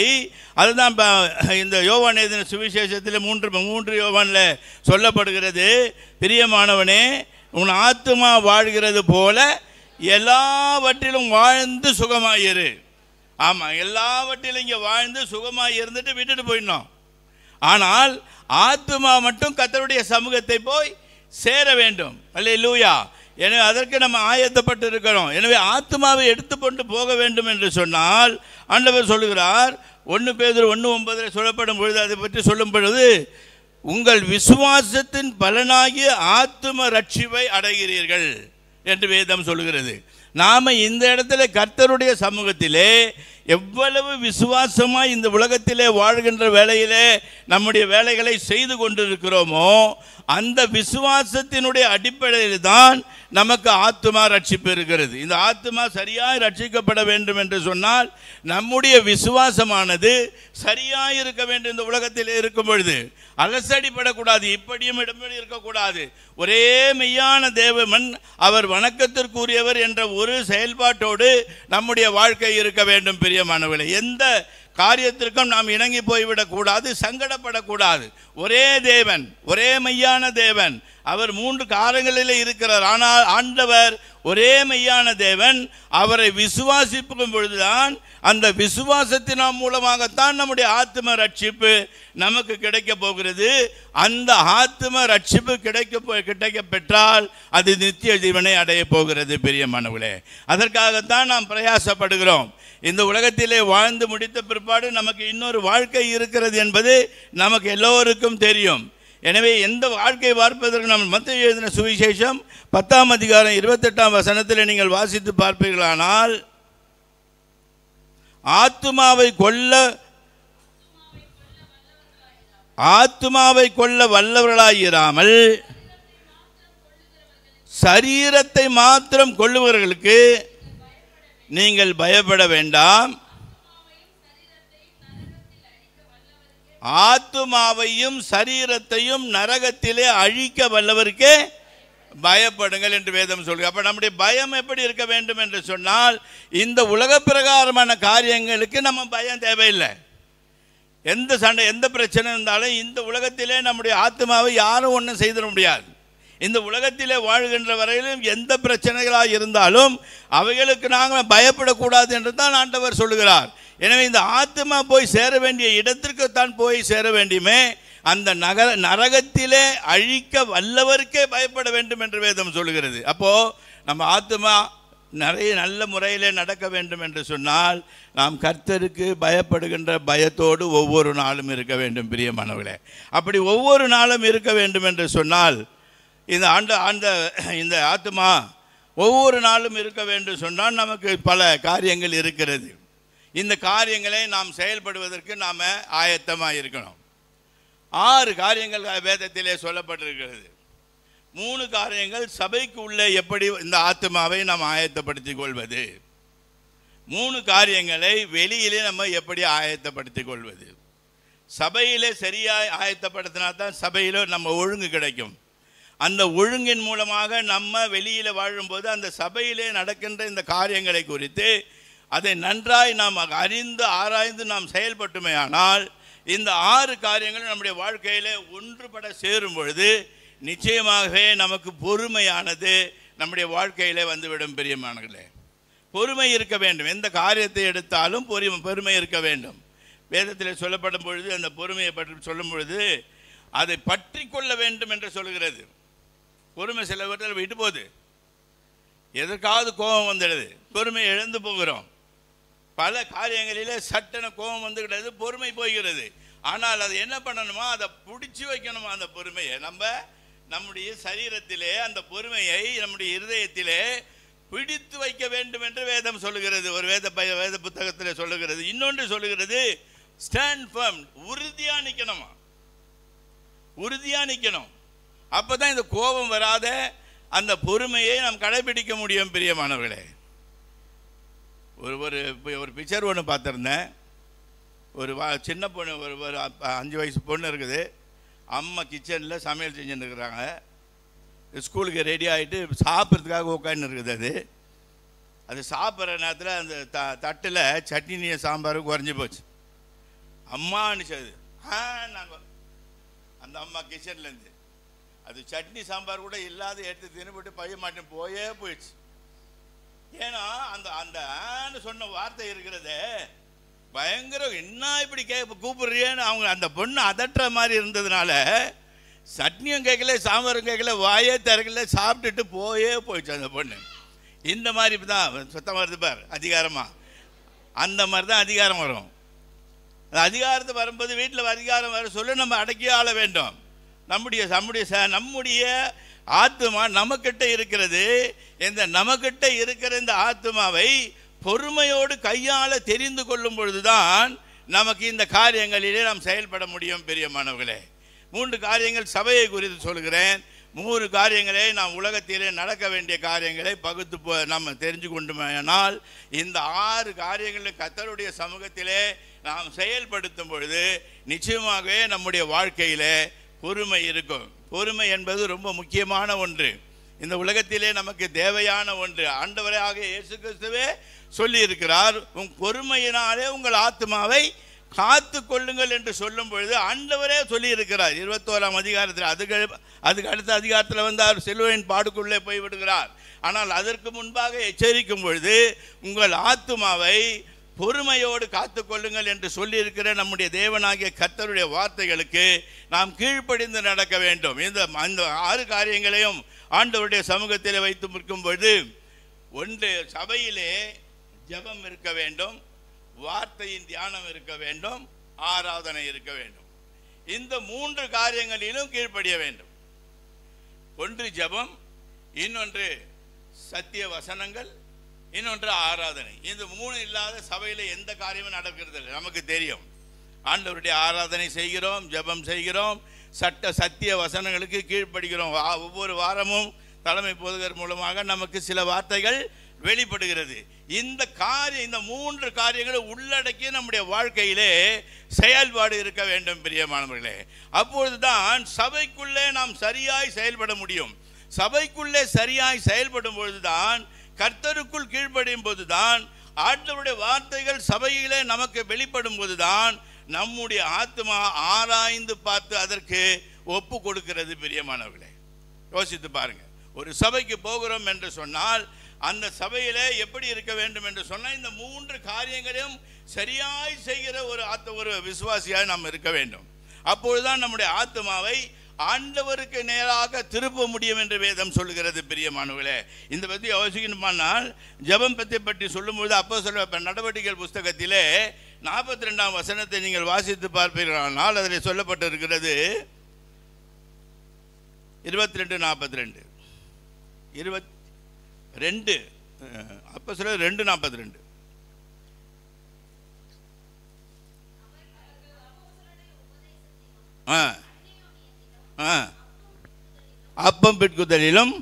அதுதான் இந்த யோவான் எழுதின சுவிசேஷத்தில் 3 யோவானில் சொல்லப்படுகிறது. பிரியமானவனே, உன் ஆத்மா வாழ்கிறது போல எல்லாவற்றிலும் வாழ்ந்து சுகமாயிரு. ஆமாம், எல்லாவற்றிலும் இங்கே வாழ்ந்து சுகமாக இருந்துட்டு விட்டுட்டு போயிடணும். ஆனால் ஆத்மா மட்டும் கர்த்தருடைய சமூகத்தை போய் சேர வேண்டும். அல்லேலூயா. எனவே அதற்கு நம்ம ஆயத்தப்பட்டு இருக்கிறோம். எனவே ஆத்மாவை எடுத்துக்கொண்டு போக வேண்டும் என்று சொன்னால் ஆண்டவர் சொல்லுகிறார். 1 பேதுரு 1:9 சொல்லப்படும் பொழுது அதை பற்றி சொல்லும் பொழுது, உங்கள் விசுவாசத்தின் பலனாகிய ஆத்தும ரட்சிப்பை அடைகிறீர்கள் என்று வேதம் சொல்லுகிறது. நாம் இந்த இடத்துல கர்த்தருடைய சமூகத்திலே எவ்வளவு விசுவாசமாக இந்த உலகத்திலே வாழ்கின்ற வேளையிலே நம்முடைய வேலைகளை செய்து கொண்டிருக்கிறோமோ அந்த விசுவாசத்தினுடைய அடிப்படையில் தான் நமக்கு ஆத்துமா ரட்சிப்பு இருக்கிறது. இந்த ஆத்துமா சரியாய் ரட்சிக்கப்பட வேண்டும் என்று சொன்னால் நம்முடைய விசுவாசமானது சரியாக இருக்க வேண்டும். இந்த உலகத்தில் இருக்கும் பொழுது அலசடிப்படக்கூடாது. இப்படியும் இடம்பெறி இருக்கக்கூடாது. ஒரே மெய்யான தேவன், அவர் வணக்கத்திற்குரியவர் என்ற ஒரு செயல்பாட்டோடு நம்முடைய வாழ்க்கை இருக்க வேண்டும். பிரியமானவர்களே, எந்த காரியத்திற்கும் நாம் இணங்கி போய்விடக்கூடாது, சங்கடப்படக்கூடாது. ஒரே தேவன், ஒரே மெய்யான தேவன், அவர் 3 காலங்களிலே இருக்கிறார். ஆனால் ஆண்டவர் ஒரே மெய்யான தேவன். அவரை விசுவாசிக்கும் பொழுதுதான், அந்த விசுவாசத்தின் மூலமாகத்தான் நம்முடைய ஆத்ம ரட்சிப்பு நமக்கு கிடைக்க போகிறது. அந்த ஆத்ம ரட்சிப்பு கிடைக்க பெற்றால் அது நித்திய ஜீவனை அடைய போகிறது. பிரியமானவர்களே, அதற்காகத்தான் நாம் பிரயாசப்படுகிறோம். இந்த உலகத்திலே வாழ்ந்து முடித்த பிற்பாடு நமக்கு இன்னொரு வாழ்க்கை இருக்கிறது என்பது நமக்கு எல்லோருக்கும் தெரியும். எனவே எந்த வாழ்க்கை பார்ப்பதற்கு நாம் மத்தேயு எழுதின சுவிசேஷம் 10ஆம் அதிகாரம் 28ஆம் வசனத்தில் நீங்கள் வாசித்து பார்ப்பீர்களானால், ஆத்துமாவை கொல்ல வல்லவர்களாயிராமல் சரீரத்தை மாத்திரம் கொள்ளுவர்களுக்கு நீங்கள் பயப்பட வேண்டாம். ஆத்துமாவையும் சரீரத்தையும் நரகத்திலே அழிக்க வல்லவருக்கே பயப்படுங்கள் என்று வேதம் சொல்லுங்க. அப்ப நம்முடைய பயம் எப்படி இருக்க வேண்டும் என்று சொன்னால், இந்த உலக பிரகாரமான காரியங்களுக்கு நம்ம பயம் தேவையில்லை. எந்த சண்டை, எந்த பிரச்சனை இருந்தாலும் இந்த உலகத்திலே நம்முடைய ஆத்மாவை யாரும் ஒன்றும் செய்திட முடியாது. இந்த உலகத்திலே வாழ்கின்ற வரையிலும் எந்த பிரச்சனைகளாக இருந்தாலும் அவைகளுக்கு நாங்கள் பயப்படக்கூடாது என்று தான் ஆண்டவர் சொல்லுகிறார். எனவே இந்த ஆத்மா போய் சேர வேண்டிய இடத்திற்கு தான் போய் சேர வேண்டுமே, அந்த நரகத்திலே அழிக்க வல்லவருக்கே பயப்பட வேண்டும் என்று வேதம் சொல்லுகிறது. அப்போது நம்ம ஆத்மா நிறைய நல்ல முறையிலே நடக்க வேண்டும் என்று சொன்னால் நாம் கர்த்தருக்கு பயப்படுகின்ற பயத்தோடு ஒவ்வொரு நாளும் இருக்க வேண்டும். பிரியமானவர்களே, அப்படி ஒவ்வொரு நாளும் இருக்க வேண்டும் என்று சொன்னால் இந்த ஆத்மா ஒவ்வொரு நாளும் இருக்க வேண்டும் சொன்னால் நமக்கு பல காரியங்கள் இருக்கிறது. இந்த காரியங்களை நாம் செயல்படுவதற்கு நாம் ஆயத்தமாக இருக்கணும். 6 காரியங்கள் வேதத்திலே சொல்லப்பட்டிருக்கிறது. 3 காரியங்கள் சபைக்கு உள்ளே எப்படி இந்த ஆத்மாவை நாம் ஆயத்தப்படுத்திக் கொள்வது, 3 காரியங்களை வெளியிலே நம்ம எப்படி ஆயத்தப்படுத்திக் கொள்வது. சபையிலே சரியாக ஆயத்தப்படுத்தினா தான் சபையில் நம்ம ஒழுங்கு கிடைக்கும். அந்த ஒழுங்கின் மூலமாக நம்ம வெளியில் வாழும்போது அந்த சபையிலே நடக்கின்ற இந்த காரியங்களை குறித்து அதை நன்றாய் நாம் அறிந்து ஆராய்ந்து நாம் செயல்பட்டுமே ஆனால் இந்த 6 காரியங்களும் நம்முடைய வாழ்க்கையில் ஒன்றுபட சேரும் பொழுது நிச்சயமாகவே நமக்கு பொறுமையானது நம்முடைய வாழ்க்கையிலே வந்துவிடும் பிரியமானங்களே. பொறுமை இருக்க வேண்டும். எந்த காரியத்தை எடுத்தாலும் பொறுமை இருக்க வேண்டும். வேதத்தில் சொல்லப்படும் பொழுது அந்த பொறுமையை பற்றி சொல்லும் பொழுது அதை பற்றி கொள்ள வேண்டும் என்று சொல்கிறது. பொறுமை சில பேர்கள் விட்டு போகுது, எதற்காவது கோபம் வந்துடுது, பொறுமை இழந்து போகிறோம். பல காரியங்களிலே சட்டென கோபம் வந்துவிடுது, பொறுமை போகிறது. ஆனால் அது என்ன பண்ணணுமா, அதை பிடிச்சி வைக்கணுமா. அந்த பொறுமையை நம்முடைய சரீரத்திலே அந்த பொறுமையை நம்முடைய இருதயத்திலே பிடித்து வைக்க வேண்டும் என்று வேதம் சொல்லுகிறது. ஒரு வேத புத்தகத்தில் சொல்லுகிறது. இன்னொன்று சொல்லுகிறது, ஸ்டாண்ட் ஃபர்ம், உறுதியா நிற்கணுமா, உறுதியா நிற்கணும். அப்பதான் இந்த கோபம் வராத அந்த பொறுமையை நாம் கடைபிடிக்க முடியும் பிரியமானவர்களே. ஒரு பிக்சர் ஒன்று பார்த்துருந்தேன். ஒரு சின்ன பொண்ணு, ஒரு 5 வயசு பொண்ணு இருக்குது. அம்மா கிச்சனில் சமையல் செஞ்சுன்னு இருக்கிறாங்க. ஸ்கூலுக்கு ரெடி ஆகிட்டு சாப்பிட்றதுக்காக உட்காந்து இருக்குது. அது சாப்பிட்ற நேரத்தில் அந்த தட்டில் சட்னியும் சாம்பாரும் குறைஞ்சி போச்சு. அம்மா அனுச்சது நாங்கள் அந்த அம்மா கிச்சன்லேருந்து அது சட்னி சாம்பார் கூட இல்லாத எடுத்து தின்னுபிட்டு பைய மாட்டேன் போயிடுச்சு. ஏன்னா அந்த அந்த சொன்ன வார்த்தை இருக்கிறதே பயங்கர, என்ன இப்படி கூப்பிடுறியேன்னு அவங்க அந்த பொண்ணு அதட்டுற மாதிரி இருந்ததுனால சட்னியும் கேட்கல சாம்பாரும் கேட்கல, வாயே திறக்கல, சாப்பிட்டுட்டு போயிடுச்சு அந்த பொண்ணு. இந்த மாதிரி தான் சுத்தமாக வருது பார் அதிகாரமாக, அந்த மாதிரி தான் அதிகாரம் வரும். அந்த அதிகாரத்தை வரும்போது வீட்டில் அதிகாரம் வர சொல்ல நம்ம அடக்கி ஆள வேண்டும். நம்முடைய ஆத்மா நமக்கிட்ட இருக்கிறது. இந்த நமக்கிட்ட இருக்கிற இந்த ஆத்மாவை பொறுமையோடு கையாள தெரிந்து கொள்ளும் பொழுதுதான் நமக்கு இந்த காரியங்களிலே நாம் செயல்பட முடியும் பிரியமானவர்களே. 3 காரியங்கள் சபையை குறித்து சொல்கிறேன். 3 காரியங்களை நாம் உலகத்திலே நடக்க வேண்டிய காரியங்களை பகுத்து நம்ம தெரிஞ்சு கொண்டோமானால் இந்த 6 காரியங்களும் கர்த்தருடைய சமூகத்திலே நாம் செயல்படுத்தும் பொழுது நிச்சயமாகவே நம்முடைய வாழ்க்கையிலே பொறுமை இருக்கும். பொறுமை என்பது ரொம்ப முக்கியமான ஒன்று, இந்த உலகத்திலே நமக்கு தேவையான ஒன்று. ஆண்டவராக இயேசு கிறிஸ்துவே சொல்லி இருக்கிறார், பொறுமையினாலே உங்கள் ஆத்மாவை காத்து கொள்ளுங்கள் என்று சொல்லும் பொழுது ஆண்டவரே சொல்லி இருக்கிறார். 21ஆம் அதிகாரத்தில் அதுக்கு அடுத்த அதிகாரத்தில் வந்து அவர் சிலுவையின் பாடுக்குள்ளே போய்விடுகிறார். ஆனால் அதற்கு முன்பாக எச்சரிக்கும் பொழுது உங்கள் ஆத்மாவை பொறுமையோடு காத்து கொள்ளுங்கள் என்று சொல்லி இருக்கிற நம்முடைய தேவனாகிய கர்த்தருடைய வார்த்தைகளுக்கு நாம் கீழ்ப்படிந்து நடக்க வேண்டும். இந்த 6 காரியங்களையும் ஆண்டவருடைய சமூகத்தில் வைத்து இருக்கும் பொழுது, ஒன்று, சபையிலே ஜெபம் இருக்க வேண்டும், வார்த்தையின் தியானம் இருக்க வேண்டும், ஆராதனை இருக்க வேண்டும். இந்த 3 காரியங்களிலும் கீழ்ப்படிய வேண்டும். ஒன்று ஜெபம், இன்னொன்று சத்திய வசனங்கள், இன்னொன்று ஆராதனை. இந்த 3 இல்லாத சபையில் எந்த காரியமும் நடக்கிறது இல்லை. நமக்கு தெரியும், ஆண்டவருடைய ஆராதனை செய்கிறோம், ஜெபம் செய்கிறோம், சத்திய வசனங்களுக்கு கீழ்ப்படுகிறோம். ஒவ்வொரு வாரமும் தலைமை போதகர் மூலமாக நமக்கு சில வார்த்தைகள் வெளிப்படுகிறது. இந்த 3 காரியங்களை உள்ளடக்கி நம்முடைய வாழ்க்கையிலே செயல்பாடு இருக்க வேண்டும் பிரியமானவர்களே. அப்பொழுதுதான் சபைக்குள்ளே நாம் சரியாய் செயல்பட முடியும். சபைக்குள்ளே சரியாய் செயல்படும் பொழுதுதான், கர்த்தருக்குள் கீழ்ப்படியும் போதுதான், ஆண்டவருடைய வார்த்தைகள் சபையிலே நமக்கு வெளிப்படும் போதுதான் நம்முடைய ஆத்மா ஆராய்ந்து பார்த்து அதற்கு ஒப்பு கொடுக்கிறது பிரியமானவர்களே. யோசித்து பாருங்க, ஒரு சபைக்கு போகிறோம் என்று சொன்னால் அந்த சபையிலே எப்படி இருக்க வேண்டும் என்று சொன்னால் இந்த 3 காரியங்களையும் சரியாய் செய்கிற ஒரு விசுவாசியாய் நாம் இருக்க வேண்டும். அப்பொழுதுதான் நம்முடைய ஆத்மாவை ஆண்டவருக்கு நேராக திருப்ப முடியும் என்று வேதம் சொல்லுகிறது பிரியமானவர்களே. இந்த பற்றி யோசிக்கணுமானால் ஜெபம் பற்றி சொல்லும்போது அப்போஸ்தலர் நடவடிக்கைகள் புஸ்தகத்திலே 42ஆம் வசனத்தை நீங்கள் வாசித்து பார்ப்பீர்களானால் அதில் சொல்லப்பட்டிருக்கிறது 22:42 அப்போஸ்தலர் 2:42. அப்பம் பிட்குதலிலும்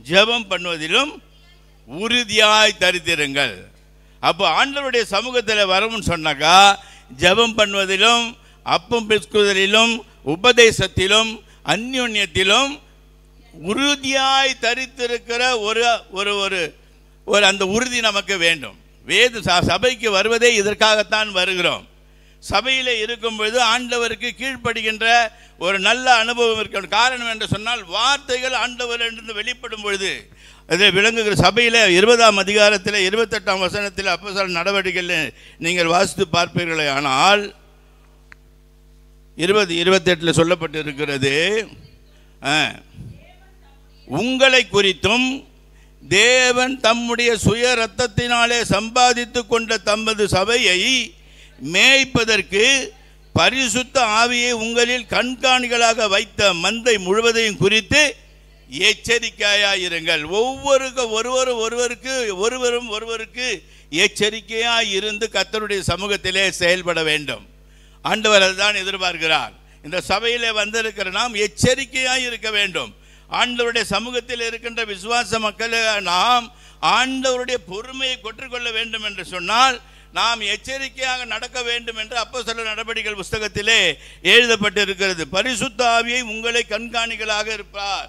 ஜெபம் பண்ணுவதிலும் உறுதியாய் தரித்திருங்கள். அப்போ ஆண்டவருடைய சமூகத்தில் வரணும்னு சொன்னாக்கா ஜெபம் பண்ணுவதிலும் அப்பம் பிட்குதலிலும் உபதேசத்திலும் அந்யோன்யத்திலும் உறுதியாய் தரித்திருக்கிற ஒரு அந்த உறுதி நமக்கு வேண்டும். சபைக்கு வருவதே இதற்காகத்தான் வருகிறோம். சபையில் இருக்கும் பொழுது ஆண்டவருக்கு கீழ்ப்படுகின்ற ஒரு நல்ல அனுபவம் இருக்க காரணம் என்று சொன்னால் வார்த்தைகள் ஆண்டவரிலிருந்து வெளிப்படும் பொழுது அதை விளங்குகிற சபையில் 20ஆம் அதிகாரத்தில் 28ஆம் வசனத்தில் அப்போஸ்தலர் நடவடிக்கைகள் நீங்கள் வாசித்து பார்ப்பீர்களே. ஆனால் 20-28 சொல்லப்பட்டு இருக்கிறது, உங்களை குறித்தும் தேவன் தம்முடைய சுய இரத்தத்தினாலே சம்பாதித்து கொண்ட தமது சபையை மேய்ப்பதற்கு பரிசுத்த ஆவியை உங்களில் கண்காணிகளாக வைத்த மந்தை முழுவதையும் குறித்து எச்சரிக்கையாயிருங்கள். ஒருவரும் ஒருவருக்கு எச்சரிக்கையாய் இருந்து கர்த்தருடைய சமூகத்திலே செயல்பட வேண்டும். ஆண்டவர் அதுதான் எதிர்பார்க்கிறார். இந்த சபையிலே வந்திருக்கிற நாம் எச்சரிக்கையாய் இருக்க வேண்டும். ஆண்டவருடைய சமூகத்தில் இருக்கின்ற விசுவாச மக்களை நாம் ஆண்டவருடைய பொறுமையை கொற்றுக்கொள்ள வேண்டும் என்று சொன்னால் நாம் எச்சரிக்கையாக நடக்க வேண்டும் என்று அப்போஸ்தலர் நடவடிக்கைகள் புஸ்தகத்திலே எழுதப்பட்டிருக்கிறது. பரிசுத்த ஆவியை உங்களை கண்காணிகளாக இருப்பார்.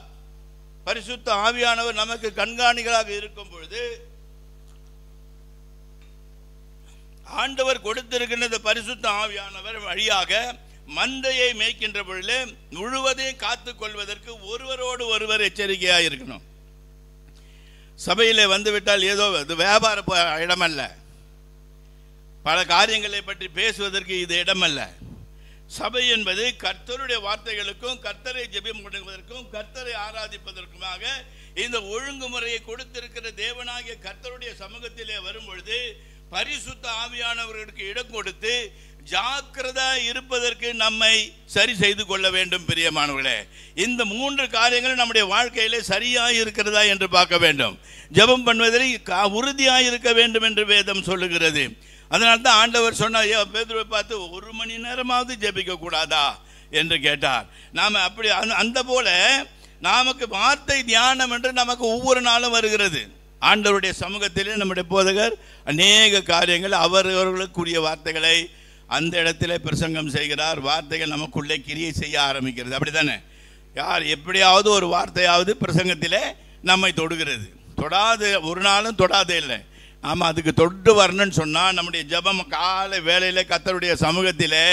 பரிசுத்த ஆவியானவர் நமக்கு கண்காணிகளாக இருக்கும் பொழுது ஆண்டவர் கொடுத்திருக்கின்ற பரிசுத்த ஆவியானவர் வழியாக மந்தையை மேய்க்கின்ற பொழுது முழுவதையும் காத்துக் கொள்வதற்கு ஒருவரோடு ஒருவர் எச்சரிக்கையாக இருக்கணும். சபையிலே வந்துவிட்டால் ஏதோ அது வியாபார இடமல்ல, பல காரியங்களை பற்றி பேசுவதற்கு இது இடமல்ல. சபை என்பது கர்த்தருடைய வார்த்தைகளுக்கும் கர்த்தரை ஜெபம் பண்ணுவதற்கும் கர்த்தரை ஆராதிப்பதற்குமாக இந்த ஒழுங்குமுறையை கொடுத்திருக்கிற தேவனாகிய கர்த்தருடைய சமூகத்திலே வரும்பொழுது பரிசுத்த ஆவியானவர்களுக்கு இடம் கொடுத்து ஜாக்கிரதா இருப்பதற்கு நம்மை சரி செய்து கொள்ள வேண்டும். பிரியமானவர்களே, இந்த 3 காரியங்கள் நம்முடைய வாழ்க்கையிலே சரியாக இருக்கிறதா என்று பார்க்க வேண்டும். ஜெபம் பண்ணுவதில் உறுதியாக இருக்க வேண்டும் என்று வேதம் சொல்லுகிறது. அதனால தான் ஆண்டவர் சொன்னார், பேதுருவை பார்த்து 1 மணி நேரமாவது ஜெபிக்க கூடாதா என்று கேட்டார். நாம் அப்படி அந்த போல நமக்கு வார்த்தை தியானம் என்று நமக்கு ஒவ்வொரு நாளும் வருகிறது. ஆண்டவருடைய சமூகத்திலே நம்முடைய போதகர் அநேக காரியங்கள் அவர்களுக்குரிய வார்த்தைகளை அந்த இடத்துல பிரசங்கம் செய்கிறார். வார்த்தைகள் நமக்குள்ளே கிரியை செய்ய ஆரம்பிக்கிறது. அப்படி தானே? யார் எப்படியாவது ஒரு வார்த்தையாவது பிரசங்கத்திலே நம்மை தொடுகிறது. தொடாது ஒரு நாளும் தொடாதே இல்லை. நாம் அதுக்கு தொட்டு வரணும்னு சொன்னால் நம்முடைய ஜெபம் காலை வேளையில் கர்த்தருடைய சமூகத்திலே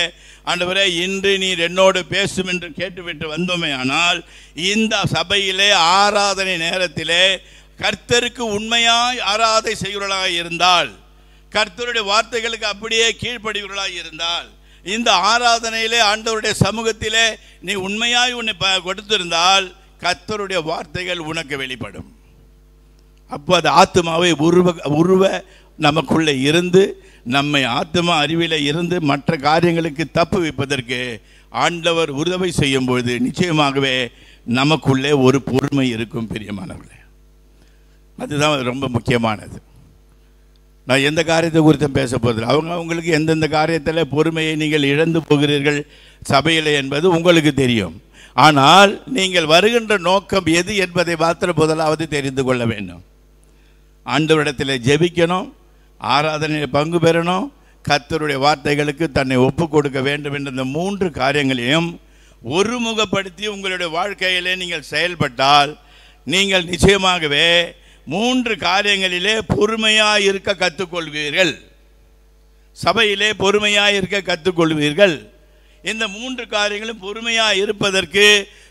ஆண்டவரே இன்று நீர் என்னோடு பேசும் என்று கேட்டுவிட்டு வந்தோமே. ஆனால் இந்த சபையிலே ஆராதனை நேரத்திலே கர்த்தருக்கு உண்மையாய் ஆராதனை செய்கிறவர்களாக இருந்தால், கர்த்தருடைய வார்த்தைகளுக்கு அப்படியே கீழ்ப்படிவர்களாக இருந்தால், இந்த ஆராதனையிலே ஆண்டவருடைய சமூகத்திலே நீ உண்மையாய் உன்னை கொடுத்திருந்தால் கர்த்தருடைய வார்த்தைகள் உனக்கு வெளிப்படும். அப்போ அது ஆத்மாவை உருவ நமக்குள்ளே இருந்து நம்மை ஆத்மா அறிவில இருந்து மற்ற காரியங்களுக்கு தப்பு வைப்பதற்கு ஆண்டவர் உதவி செய்யும் பொழுது நிச்சயமாகவே நமக்குள்ளே ஒரு பொறுமை இருக்கும். பிரியமானவர்களே, அதுதான் ரொம்ப முக்கியமானது. நான் எந்த காரியத்தை குறித்தும் பேச போதில்லை. அவங்களுக்கு எந்தெந்த காரியத்தில் பொறுமையை நீங்கள் இழந்து போகிறீர்கள் சபையில் என்பது உங்களுக்கு தெரியும். ஆனால் நீங்கள் வருகின்ற நோக்கம் எது என்பதை மாத்திர முதலாவது தெரிந்து கொள்ள வேண்டும். ஆண்டவரிடத்தில் ஜெபிக்கணும், ஆராதனையில் பங்கு பெறணும், கர்த்தருடைய வார்த்தைகளுக்கு தன்னை ஒப்பு கொடுக்க வேண்டும் என்ற இந்த 3 காரியங்களையும் ஒருமுகப்படுத்தி உங்களுடைய வாழ்க்கையிலே நீங்கள் செயல்பட்டால் நீங்கள் நிச்சயமாகவே 3 காரியங்களிலே பொறுமையாக இருக்க கற்றுக்கொள்வீர்கள். சபையிலே பொறுமையாக இருக்க கற்றுக்கொள்வீர்கள். இந்த 3 காரியங்களும் பொறுமையாக இருப்பதற்கு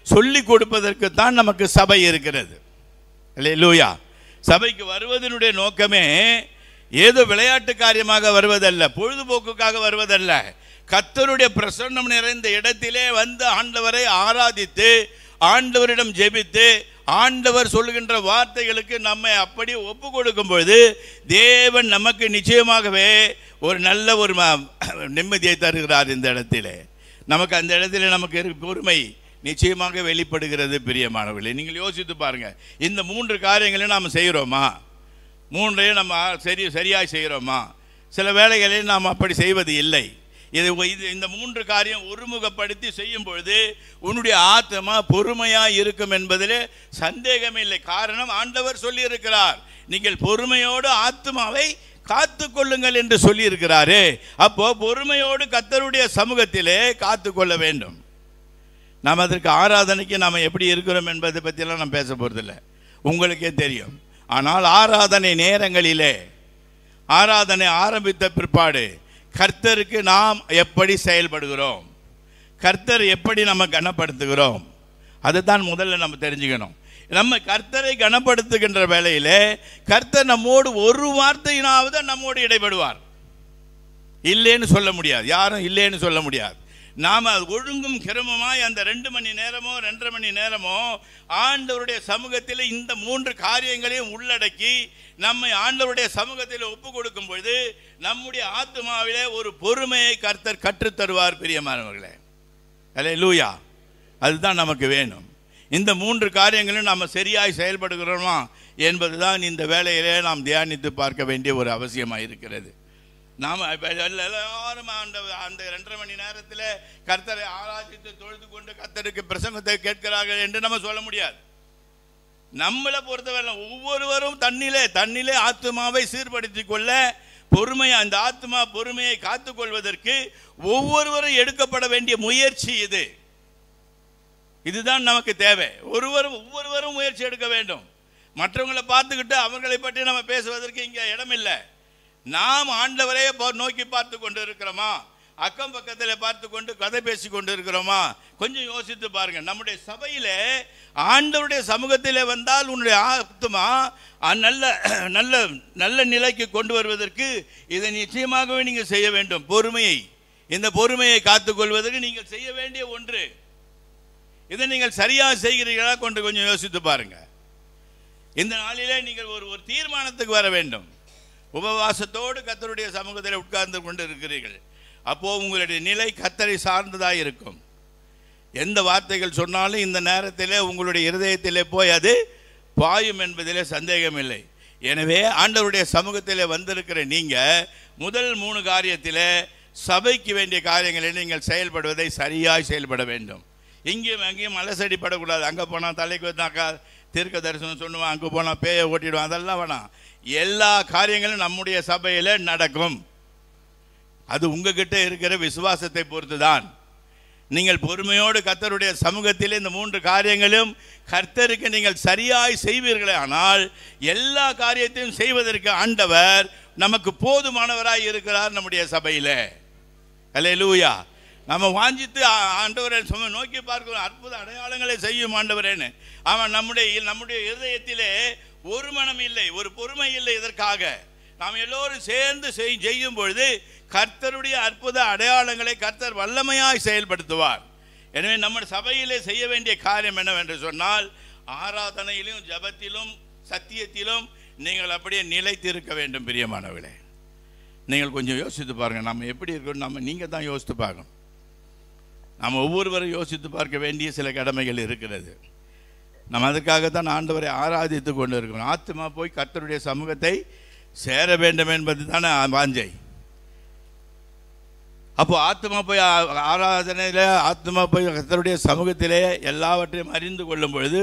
சொல்லிக் கொடுப்பதற்கு தான் நமக்கு சபை இருக்கிறது. அல்லேலூயா. சபைக்கு வருவதனுடைய நோக்கமே ஏதோ விளையாட்டு காரியமாக வருவதல்ல, பொழுதுபோக்குக்காக வருவதல்ல. கர்த்தருடைய பிரசன்னம் நிறைந்த இடத்திலே வந்து ஆண்டவரை ஆராதித்து ஆண்டவரிடம் ஜெபித்து ஆண்டவர் சொல்லுகின்ற வார்த்தைகளுக்கு நம்மை அப்படி ஒப்பு கொடுக்கும் பொழுது தேவன் நமக்கு நிச்சயமாகவே ஒரு நல்ல ஒரு நிம்மதியை தருகிறார். இந்த இடத்திலே நமக்கு அந்த இடத்துல நமக்கு பொறுமை நிச்சயமாக வெளிப்படுகிறது. பிரியமானவர்களே, நீங்கள் யோசித்து பாருங்கள். இந்த 3 காரியங்களையும் நாம் செய்கிறோமா? 3ஐயும் நம்ம சரியாக செய்கிறோமா? சில வேளைகளில் நாம் அப்படி செய்வது இல்லை. இந்த 3 காரியம் ஒருமுகப்படுத்தி செய்யும் பொழுது உன்னுடைய ஆத்மா பொறுமையாக இருக்கும் என்பதிலே சந்தேகமே இல்லை. காரணம், ஆண்டவர் சொல்லி இருக்கிறார், நீங்கள் பொறுமையோடு ஆத்மாவை காத்து கொள்ளுங்கள் என்று சொல்லி இருக்கிறாரே. அப்போ பொறுமையோடு கர்த்தருடைய சமூகத்திலே காத்து கொள்ள வேண்டும். நாம் அதற்கு ஆராதனைக்கு நாம் எப்படி இருக்கிறோம் என்பதை பற்றியெல்லாம் நான் பேச போகிறதில்லை, உங்களுக்கே தெரியும். ஆனால் ஆராதனை நேரங்களிலே ஆராதனை ஆரம்பித்த பிற்பாடு கர்த்தருக்கு நாம் எப்படி செயல்படுகிறோம், கர்த்தர் எப்படி நம்ம கனப்படுத்துகிறோம், அதை தான் முதல்ல நம்ம தெரிஞ்சுக்கணும். நம்ம கர்த்தரை கனப்படுத்துகின்ற வேளையிலே கர்த்தர் நம்மோடு ஒரு வார்த்தையினாவது நம்மோடு இடைபடுவார். இல்லைன்னு சொல்ல முடியாது, யாரும் இல்லைன்னு சொல்ல முடியாது. நாம் ஒழுங்கும் கிரமமாய் அந்த 2 மணி நேரமோ 2.5 மணி நேரமோ ஆண்டவருடைய சமூகத்தில் இந்த 3 காரியங்களையும் உள்ளடக்கி நம்மை ஆண்டவருடைய சமூகத்தில் ஒப்பு கொடுக்கும் பொழுது நம்முடைய ஆத்மாவிலே ஒரு பொறுமையை கர்த்தர் கற்றுத்தருவார். பிரியமானவர்களே, அல்லேலூயா. அதுதான் நமக்கு வேணும். இந்த 3 காரியங்களும் நம்ம சரியாய் செயல்படுகிறோமா என்பதுதான் இந்த வேளையிலே நாம் தியானித்து பார்க்க வேண்டிய ஒரு அவசியமாக இருக்கிறது. நாம் எல்லாரும் அந்த 2.5 மணி நேரத்தில் கர்த்தரை ஆராதித்து தொழுது கொண்டு கர்த்தருக்கு பிரசங்கத்தை கேட்கிறார்கள் என்று நம்ம சொல்ல முடியாது. நம்மளை பொறுத்தவரை ஒவ்வொருவரும் தன்னிலே ஆத்மாவை சீர்படுத்திக் கொள்ள பொறுமை, அந்த ஆத்மா பொறுமையை காத்துக்கொள்வதற்கு ஒவ்வொருவரும் எடுக்கப்பட வேண்டிய முயற்சி இதுதான் நமக்கு தேவை. ஒவ்வொருவரும் முயற்சி எடுக்க வேண்டும். மற்றவங்களை பார்த்துக்கிட்டு அவர்களை பற்றி நம்ம பேசுவதற்கு இங்கே இடமில்லை. நாம் ஆண்டவரையே நோக்கி பார்த்து கொண்டு இருக்கிறோமா, அக்கம் பக்கத்தில் பார்த்து கொண்டு கதை பேசி கொண்டு இருக்கிறோமா? கொஞ்சம் யோசித்து பாருங்க. நம்முடைய சபையில ஆண்டவருடைய சமூகத்திலே வந்தால் உன்னுடைய ஆத்மா நல்ல நல்ல நல்ல நிலைக்கு கொண்டு வருவதற்கு இதை நிச்சயமாகவே நீங்கள் செய்ய வேண்டும். பொறுமையை, இந்த பொறுமையை காத்துக்கொள்வதற்கு நீங்கள் செய்ய வேண்டிய ஒன்று. இதை நீங்கள் சரியாக செய்கிறீர்களா கொஞ்சம் யோசித்து பாருங்க. இந்த நாளிலே நீங்கள் ஒரு தீர்மானத்துக்கு வர வேண்டும். உபவாசத்தோடு கர்த்தருடைய சமூகத்தில் உட்கார்ந்து கொண்டு இருக்கிறீர்கள். அப்போ உங்களுடைய நிலை கர்த்தரை சார்ந்ததாக இருக்கும். எந்த வார்த்தைகள் சொன்னாலும் இந்த நேரத்தில் உங்களுடைய இருதயத்திலே போய் அது பாயும் என்பதிலே சந்தேகம் இல்லை. எனவே ஆண்டவருடைய சமூகத்தில் வந்திருக்கிற நீங்கள் முதல் 3 காரியத்தில் சபைக்கு வேண்டிய காரியங்களை நீங்கள் செயல்படுவதை சரியாய் செயல்பட வேண்டும். இங்கேயும் அங்கேயும் அலசடிப்படக்கூடாது. அங்கே போனால் தலைக்கு வந்தாக்கா தீர்க்க தரிசனம் சொல்லுவான், அங்கே போனால் பேயை ஓட்டிடுவான், அதெல்லாம் வேணாம். எல்லா காரியங்களும் நம்முடைய சபையில் நடக்கும். அது உங்ககிட்ட இருக்கிற விசுவாசத்தை பொறுத்து தான். நீங்கள் பொறுமையோடு கர்த்தருடைய சமூகத்தில் இந்த 3 காரியங்களும் கர்த்தருக்கு நீங்கள் சரியாய் செய்வீர்களே ஆனால் எல்லா காரியத்தையும் செய்வதற்கு ஆண்டவர் நமக்கு போதுமானவராய் இருக்கிறார் நம்முடைய சபையில். அல்லேலூயா. நம்ம வாஞ்சித்து ஆண்டவரை நோக்கி பார்க்கிறோம், அற்புத அடையாளங்களை செய்யும் ஆண்டவரேன்னு. அவன் நம்முடைய இருதயத்திலே ஒரு மனம் இல்லை, ஒரு பொறுமை இல்லை. இதற்காக நாம் எல்லோரும் சேர்ந்து செய்யும் பொழுது கர்த்தருடைய அற்புத அடையாளங்களை கர்த்தர் வல்லமையாய் செயல்படுத்துவார். எனவே நம்ம சபையிலே செய்ய வேண்டிய காரியம் என்னவென்று சொன்னால், ஆராதனையிலும் ஜபத்திலும் சத்தியத்திலும் நீங்கள் அப்படியே நிலைத்து இருக்க வேண்டும். பிரியமானவர்களே, நீங்கள் கொஞ்சம் யோசித்து பாருங்கள். நம்ம எப்படி இருக்கணும், நீங்கள் தான் யோசித்து பார்க்கணும். நாம் ஒவ்வொருவரும் யோசித்து பார்க்க வேண்டிய சில கடமைகள் இருக்கிறது. நம்ம அதுக்காகத்தான் ஆண்டவரை ஆராதித்து கொண்டு இருக்கணும். ஆத்மா போய் கர்த்தருடைய சமூகத்தை சேர வேண்டும் என்பது தானே வாஞ்சை. அப்போ ஆத்மா போய் ஆராதனையில், ஆத்மா போய் கர்த்தருடைய சமூகத்திலே எல்லாவற்றையும் அறிந்து கொள்ளும் பொழுது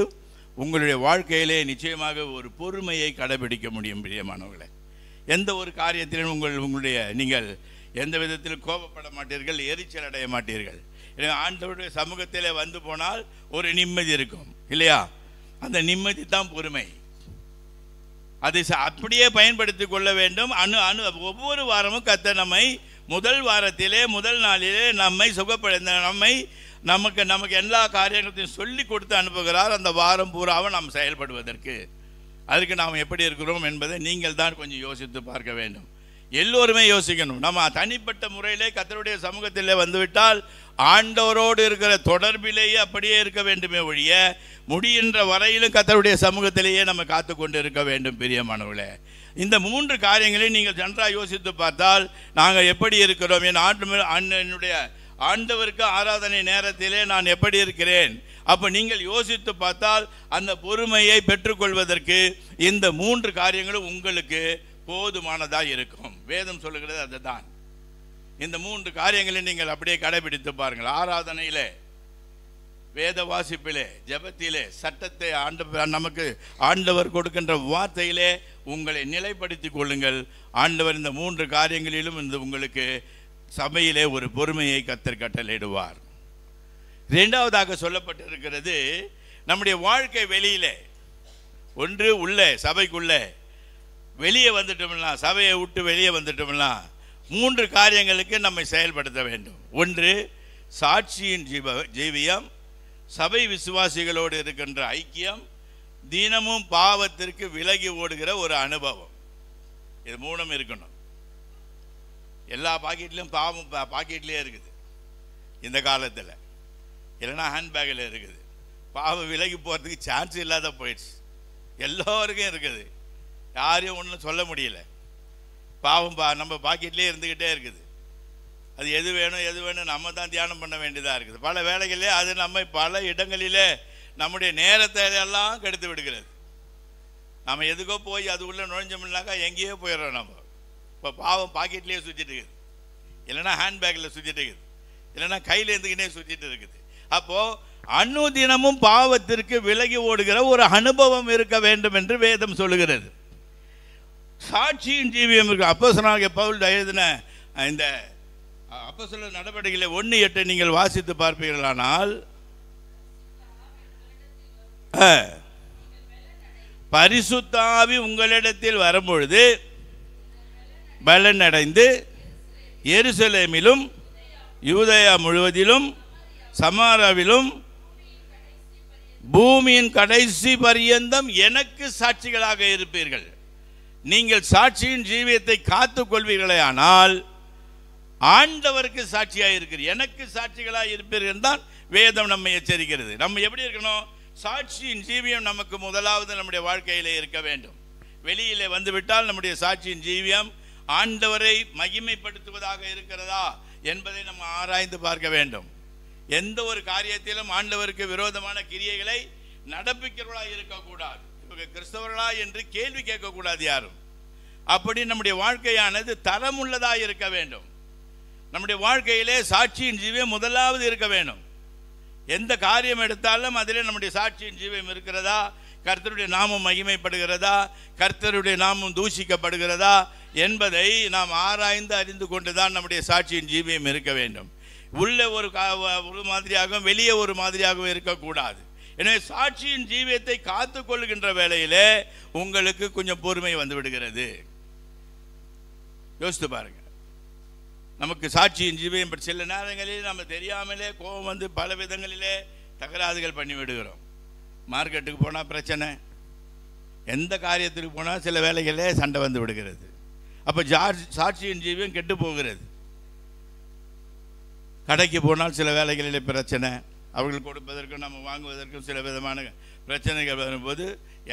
உங்களுடைய வாழ்க்கையிலே நிச்சயமாக ஒரு பொறுமையை கடைபிடிக்க முடியும். பிரியமானவர்களே, எந்த ஒரு காரியத்திலும் நீங்கள் எந்த விதத்தில் கோபப்பட மாட்டீர்கள், எரிச்சல் அடைய மாட்டீர்கள். எனவே ஆண்டவருடைய சமூகத்தில் வந்து போனால் ஒரு நிம்மதி இருக்கும் இல்லையா? அந்த நிம்மதி தான் பொறுமை. அதை அப்படியே பயன்படுத்தி கொள்ள வேண்டும். ஒவ்வொரு வாரமும் கர்த்தர் நம்மை முதல் வாரத்திலே முதல் நாளிலே நம்மை நமக்கு எல்லா காரியங்களையும் சொல்லி கொடுத்து அனுப்புகிறார். அந்த வாரம் பூராவும் நாம் செயல்படுவதற்கு அதுக்கு நாம் எப்படி இருக்கிறோம் என்பதை நீங்கள் தான் கொஞ்சம் யோசித்து பார்க்க வேண்டும். எல்லோருமே யோசிக்கணும். நம்ம தனிப்பட்ட முறையிலே கர்த்தருடைய சமூகத்திலே வந்துவிட்டால் ஆண்டவரோடு இருக்கிற தொடர்பிலேயே அப்படியே இருக்க வேண்டுமே ஒழிய முடிகின்ற வரையிலும் கர்த்தருடைய சமூகத்திலேயே நம்ம காத்து கொண்டு இருக்க வேண்டும். பிரியமானவர்களே, இந்த 3 காரியங்களையும் நீங்கள் நன்றாக யோசித்து பார்த்தால் நாங்கள் எப்படி இருக்கிறோம், என்னுடைய ஆண்டவருக்கு ஆராதனை நேரத்திலே நான் எப்படி இருக்கிறேன். அப்போ நீங்கள் யோசித்து பார்த்தால் அந்த பொறுமையை பெற்றுக்கொள்வதற்கு இந்த 3 காரியங்களும் உங்களுக்கு போதுமானதாக இருக்கும். வேதம் சொல்லுகிறது அதுதான். இந்த 3 காரியங்களை நீங்கள் அப்படியே கடைபிடித்து பாருங்கள். ஆராதனையிலே, வேத வாசிப்பிலே, ஜபத்திலே, சட்டத்தை நமக்கு ஆண்டவர் கொடுக்கின்ற வார்த்தையிலே உங்களை நிலைப்படுத்தி கொள்ளுங்கள். ஆண்டவர் இந்த 3 காரியங்களிலும் உங்களுக்கு சபையிலே ஒரு பொறுமையை கர்த்தர் கட்டளையிடுவார். 2வதாக சொல்லப்பட்டிருக்கிறது, நம்முடைய வாழ்க்கை வெளியிலே, ஒன்று உள்ளே சபைக்குள்ளே வெளியே வந்துட்டோம்னா, சபையை விட்டு வெளியே வந்துட்டோம்னா 3 காரியங்களுக்கு நம்மை செயல்படுத்த வேண்டும். ஒன்று, சாட்சியின் ஜீவியம், சபை விசுவாசிகளோடு இருக்கின்ற ஐக்கியம், தினமும் பாவத்திற்கு விலகி ஓடுகிற ஒரு அனுபவம். இது 3 இருக்கணும். எல்லா பாக்கெட்லையும் பாவம் பாக்கெட்லேயே இருக்குது இந்த காலத்தில், இல்லைன்னா ஹேண்ட்பேக்கில் இருக்குது. பாவம் விலகி போகிறதுக்கு சான்ஸ் இல்லாத போயிடுச்சு. எல்லோருக்கும் இருக்குது, யாரையும் ஒன்றும் சொல்ல முடியல. பாவம் நம்ம பாக்கெட்லேயே இருந்துக்கிட்டே இருக்குது. அது எது வேணும் நம்ம தான் தியானம் பண்ண வேண்டியதாக இருக்குது. பல வேளைகளிலே அது நம்ம பல இடங்களிலே நம்முடைய நேரத்தை எல்லாம் கெடுத்து விடுகிறது. நம்ம எதுக்கோ போய் அது உள்ளே நுழைஞ்சோம்னாக்கா எங்கேயோ போயிடுறோம். நம்ம இப்போ பாவம் பாக்கெட்லேயே சுற்றிட்டு இருக்குது, இல்லைன்னா ஹேண்ட்பேக்கில் சுற்றிட்டு இருக்குது, இல்லைன்னா கையில் இருந்துக்கிட்டே சுற்றிட்டு இருக்குது. அப்போது அனுதினமும் பாவத்திற்கு விலகி ஓடுகிற ஒரு அனுபவம் இருக்க வேண்டும் என்று வேதம் சொல்லுகிறது. சாட்சியின் ஜீவியம் இருக்கு. அப்போஸ்தலனாகிய பவுல் எழுதின இந்த அப்போஸ்தலர் நடவடிக்கைகளை 1:8 நீங்கள் வாசித்து பார்ப்பீர்களானால், பரிசுத்த ஆவி உங்களிடத்தில் வரும்பொழுது பலனடைந்து எருசலேமிலும் யூதேயா முழுவதிலும் சமாராவிலும் பூமியின் கடைசி பரியந்தம் எனக்கு சாட்சிகளாக இருப்பீர்கள். நீங்கள் சாட்சியின் ஜீவியத்தை காத்துக் கொள்வீர்களே ஆனால் ஆண்டவருக்கு சாட்சியாக இருக்கிறீர்கள், எனக்கு சாட்சிகளாக இருப்பீர்கள் தான் வேதம் நம்மை எச்சரிக்கிறது. நம்ம எப்படி இருக்கணும்? சாட்சியின் ஜீவியம் நமக்கு முதலாவது நம்முடைய வாழ்க்கையிலே இருக்க வேண்டும். வெளியிலே வந்துவிட்டால் நம்முடைய சாட்சியின் ஜீவியம் ஆண்டவரை மகிமைப்படுத்துவதாக இருக்கிறதா என்பதை நம்ம ஆராய்ந்து பார்க்க வேண்டும். எந்த ஒரு காரியத்திலும் ஆண்டவருக்கு விரோதமான கிரியைகளை நடப்பிக்கிறவர்களாக இருக்கக்கூடாது. இவங்க கிறிஸ்தவர்களா என்று கேள்வி கேட்கக்கூடாது யாரும். அப்படி நம்முடைய வாழ்க்கையானது தரமுள்ளதாக இருக்க வேண்டும். நம்முடைய வாழ்க்கையிலே சாட்சியின் ஜீவியம் முதலாவது இருக்க வேண்டும். எந்த காரியம் எடுத்தாலும் அதிலே நம்முடைய சாட்சியின் ஜீவியம் இருக்கிறதா, கர்த்தருடைய நாமம் மகிமைப்படுகிறதா, கர்த்தருடைய நாமம் தூஷிக்கப்படுகிறதா என்பதை நாம் ஆராய்ந்து அறிந்து கொண்டுதான் நம்முடைய சாட்சியின் ஜீவியம் இருக்க வேண்டும். உள்ளே ஒரு மாதிரியாகவும் வெளியே ஒரு மாதிரியாகவும் இருக்கக்கூடாது. எனவே சாட்சியின் ஜீவியத்தை காத்து கொள்கின்ற வேளையிலே உங்களுக்கு கொஞ்சம் பொறுமை வந்து விடுகிறது. யோசித்து பாருங்க. நமக்கு சாட்சியின் ஜீவியம் சில நேரங்களில் நம்ம தெரியாமலே கோபம் வந்து பல விதங்களிலே தகராறுகள் பண்ணி விடுகிறோம். மார்க்கெட்டுக்கு போனால் பிரச்சனை, எந்த காரியத்துக்கு போனால் சில வேலைகளே சண்டை வந்து விடுகிறது. அப்போ சாட்சியின் ஜீவியம் கெட்டு போகிறது. கடைக்கு போனால் சில வேலைகளில் பிரச்சனை, அவர்கள் கொடுப்பதற்கும் நம்ம வாங்குவதற்கும் சில விதமான பிரச்சனைகள் வரும்போது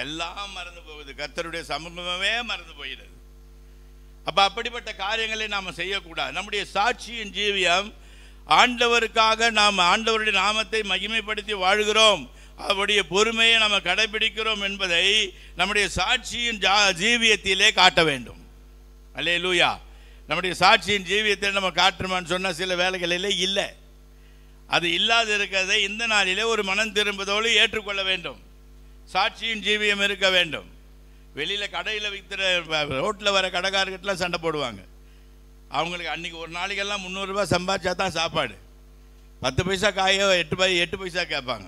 எல்லாம் மறந்து போகுது, கர்த்தருடைய சமூகமே மறந்து போகிறது. அப்போ அப்படிப்பட்ட காரியங்களை நாம் செய்யக்கூடாது. நம்முடைய சாட்சியின் ஜீவியம் ஆண்டவருக்காக நாம் ஆண்டவருடைய நாமத்தை மகிமைப்படுத்தி வாழ்கிறோம், அவருடைய பொறுமையை நாம் கடைபிடிக்கிறோம் என்பதை நம்முடைய சாட்சியின் ஜீவியத்திலே காட்ட வேண்டும். அல்லேலூயா. நம்முடைய சாட்சியின் ஜீவியத்தை நம்ம காட்டுறோமான்னு சொன்னால் சில வேலைகளிலே இல்லை. அது இல்லாது இருக்கிறதை இந்த நாளிலே ஒரு மனம் திரும்புதோடு ஏற்றுக்கொள்ள வேண்டும். சாட்சியின் ஜீவியம் இருக்க வேண்டும். வெளியில் கடையில் விற்கிற ரோட்டில் வர கடைக்காரர்கிட்டலாம் சண்டை போடுவாங்க. அவங்களுக்கு அன்றைக்கி ஒரு நாளைக்கெல்லாம் 300 ரூபா சம்பாதிச்சா தான் சாப்பாடு. 10 பைசா காயோ 8 பைசா கேட்பாங்க.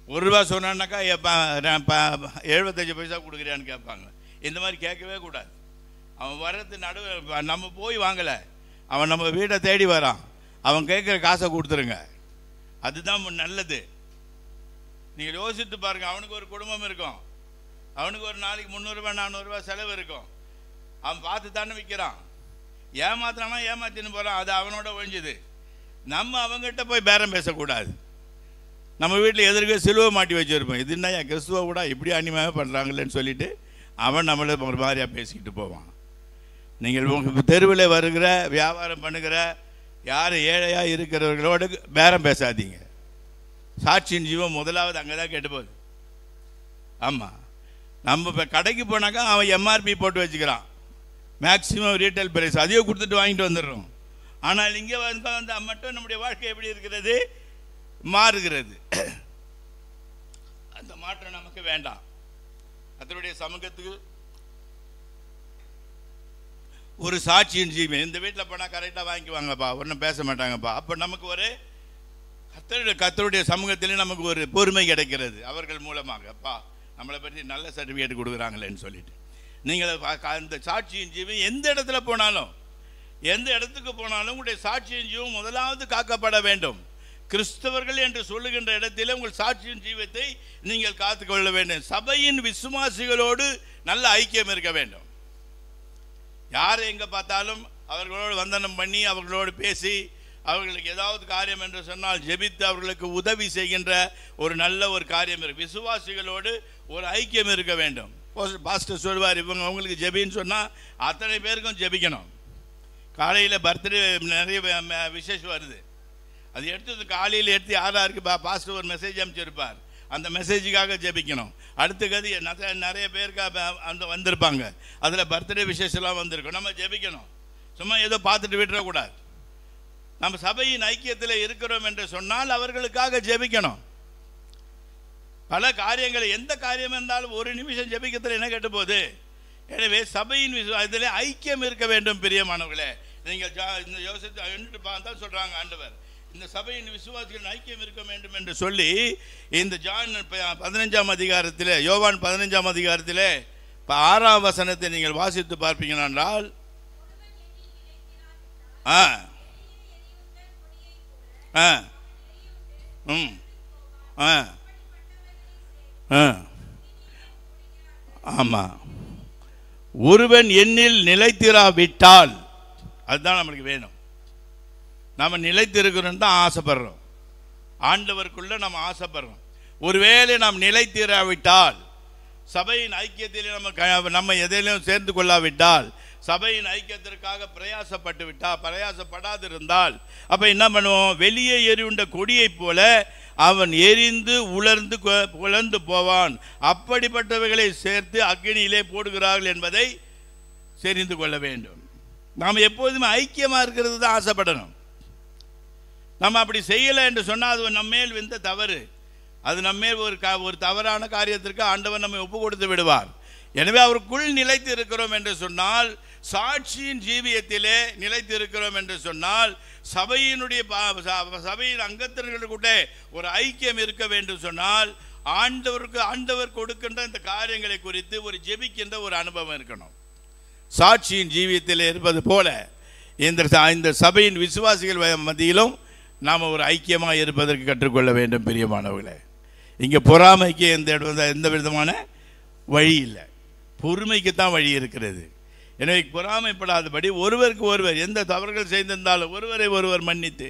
1 ரூபா சொன்னான்னாக்கா 75 பைசா கொடுக்குறியான்னு கேட்பாங்க. இந்த மாதிரி கேட்கவே கூடாது. அவன் வர்றது நம்ம போய் வாங்கலை, அவன் நம்ம வீட்டை தேடி வரான், அவன் கேட்குற காசை கொடுத்துருங்க, அதுதான் நல்லது. நீங்கள் யோசித்து பாருங்கள். அவனுக்கு ஒரு குடும்பம் இருக்கும், அவனுக்கு ஒரு நாளைக்கு 300 ரூபா 400 ரூபா செலவு இருக்கும். அவன் பார்த்து தானே விற்கிறான். ஏமாத்தினானா ஏமாத்தின்னு போகிறான், அது அவனோட ஒழிஞ்சுது. நம்ம அவங்ககிட்ட போய் பேரம் பேசக்கூடாது. நம்ம வீட்டில் எதிர்க்க சிலுவை மாட்டி வச்சுருப்போம். இது என்ன கிறிஸ்துவ கூட இப்படி அநியாயமாக பண்ணுறாங்களேன்னு சொல்லிட்டு அவன் நம்மளை ஒரு மாதிரியாக பேசிக்கிட்டு போவான். நீங்கள் உங்கள் தெருவில் வருகிற வியாபாரம் பண்ணுகிற யார் ஏழையாக இருக்கிறவர்களோடு பேரம் பேசாதீங்க. சாட்சியின் ஜீவம் முதலாவது அங்கே தான் கெட்டு போகுது. ஆமாம், நம்ம இப்போ கடைக்கு போனாக்கா அவன் எம்ஆர்பி போட்டு வச்சுக்கிறான், மேக்சிமம் ரீட்டைல் பிரைஸ், அதையும் கொடுத்துட்டு வாங்கிட்டு வந்துடுறோம். ஆனால் இங்கே வந்து மட்டும் நம்முடைய வாழ்க்கை எப்படி இருக்கிறது? மாறுகிறது. அந்த மாற்றம் நமக்கு வேண்டாம். அதனுடைய சமூகத்துக்கு ஒரு சாட்சியின் ஜீவன். இந்த வீட்டில் போனால் கரெக்டாக வாங்கிக்குவாங்கப்பா, ஒன்றும் பேச மாட்டாங்கப்பா. அப்போ நமக்கு ஒரு கர்த்தருடைய சமூகத்திலே நமக்கு ஒரு பொறுமை கிடைக்கிறது. அவர்கள் மூலமாக அப்பா நம்மளை பற்றி நல்ல சர்டிஃபிகேட் கொடுக்குறாங்களேன்னு சொல்லிட்டு. நீங்கள் அந்த சாட்சியின் ஜீவன் எந்த இடத்துல போனாலும் எந்த இடத்துக்கு போனாலும் உங்களுடைய சாட்சியின் ஜீவம் முதலாவது காக்கப்பட வேண்டும். கிறிஸ்தவர்கள் என்று சொல்லுகின்ற இடத்திலே உங்கள் சாட்சியின் ஜீவத்தை நீங்கள் காத்துக்கொள்ள வேண்டும். சபையின் விசுவாசிகளோடு நல்ல ஐக்கியம் இருக்க வேண்டும். யாரை எங்கே பார்த்தாலும் அவர்களோடு வந்தனம் பண்ணி அவர்களோடு பேசி அவர்களுக்கு ஏதாவது காரியம் என்று சொன்னால் ஜெபித்து அவர்களுக்கு உதவி செய்கின்ற ஒரு நல்ல ஒரு காரியம் இருக்கு. விசுவாசிகளோடு ஒரு ஐக்கியம் இருக்க வேண்டும். பாஸ்டர் சொல்வார், இவங்க அவங்களுக்கு ஜெபின்னு சொன்னால் அத்தனை பேருக்கும் ஜெபிக்கணும். காலையில் பர்த்டே நிறைய விசேஷம் வருது, அது எடுத்து காலையில் எடுத்து யாராருக்கு பாஸ்டர் ஒரு மெசேஜ் அனுப்பிச்சிருப்பார், அந்த மெசேஜுக்காக ஜெபிக்கணும். அடுத்த கதி நிறைய பேருக்கு அந்த வந்திருப்பாங்க, அதில் பர்த்டே விசேஷம்லாம் வந்திருக்கும், நம்ம ஜெபிக்கணும். சும்மா ஏதோ பார்த்துட்டு விட்டுறக்கூடாது. நம்ம சபையின் ஐக்கியத்தில் இருக்கிறோம் என்று சொன்னால் அவர்களுக்காக ஜெபிக்கணும். பல காரியங்களை எந்த காரியம் இருந்தாலும் ஒரு நிமிஷம் ஜெபிக்கத்தில் என்ன கேட்டு போகுது. எனவே சபையின் இதில் ஐக்கியம் இருக்க வேண்டும். பிரியமானவர்களே, நீங்கள் இந்த யோசித்து பார்த்தா சொல்கிறாங்க ஆண்டவர், இந்த சபையின் விசுவாசிகள் ஐக்கியம் இருக்க வேண்டும் என்று சொல்லி இந்த ஜான் 15ஆம் அதிகாரத்தில், யோவான் 15ஆம் அதிகாரத்தில் 6ஆம் வசனத்தை நீங்கள் வாசித்து பார்ப்பீங்க என்றால், ஆமா, ஒருவன் என்னில் நிலைத்திராவிட்டால், அதுதான் நம்மளுக்கு வேணும். நம்ம நிலைத்திருக்கிறோம் தான் ஆசைப்படுறோம், ஆண்டவருக்குள்ள நம்ம ஆசைப்படுறோம். ஒருவேளை நாம் நிலைத்திராவிட்டால், சபையின் ஐக்கியத்தில் நம்ம எதிலும் சேர்ந்து கொள்ளாவிட்டால், சபையின் ஐக்கியத்திற்காக பிரயாசப்படாது இருந்தால், அப்ப என்ன பண்ணுவோம்? வெளியே எரிவுண்ட கொடியை போல அவன் எரிந்து உலர்ந்து போவான். அப்படிப்பட்டவைகளை சேர்த்து அக்னியிலே போடுகிறார்கள் என்பதை தெரிந்து கொள்ள வேண்டும். நாம் எப்போதுமே ஐக்கியமா இருக்கிறது தான் ஆசைப்படணும். நம்ம அப்படி செய்யலை என்று சொன்னால் அது நம்மேல் வந்த தவறு, அது நம்மேல் ஒரு தவறான காரியத்திற்கு ஆண்டவர் நம்மை ஒப்பு கொடுத்து விடுவார். எனவே அவருக்குள் நிலைத்து இருக்கிறோம் என்று சொன்னால், சாட்சியின் ஜீவியத்திலே நிலைத்து இருக்கிறோம் என்று சொன்னால், சபையின் அங்கத்தினர்களுக்குள்ள ஒரு ஐக்கியம் இருக்க வேண்டும் சொன்னால், ஆண்டவர் கொடுக்கின்ற இந்த காரியங்களை குறித்து ஒரு ஜெபிக்கின்ற ஒரு அனுபவம் இருக்கணும். சாட்சியின் ஜீவியத்தில் இருப்பது போல இந்த சபையின் விசுவாசிகள் மத்தியிலும் நாம் ஒரு ஐக்கியமாக இருப்பதற்கு கற்றுக்கொள்ள வேண்டும். பிரியமானவர்களே, இங்கே பொறாமைக்கு எந்த விதமான வழி இல்லை, பொறுமைக்குத்தான் வழி இருக்கிறது. எனவே பொறாமைப்படாதபடி ஒருவருக்கு ஒருவர் எந்த தவறுகள் செய்திருந்தாலும் ஒருவரை ஒருவர் மன்னித்து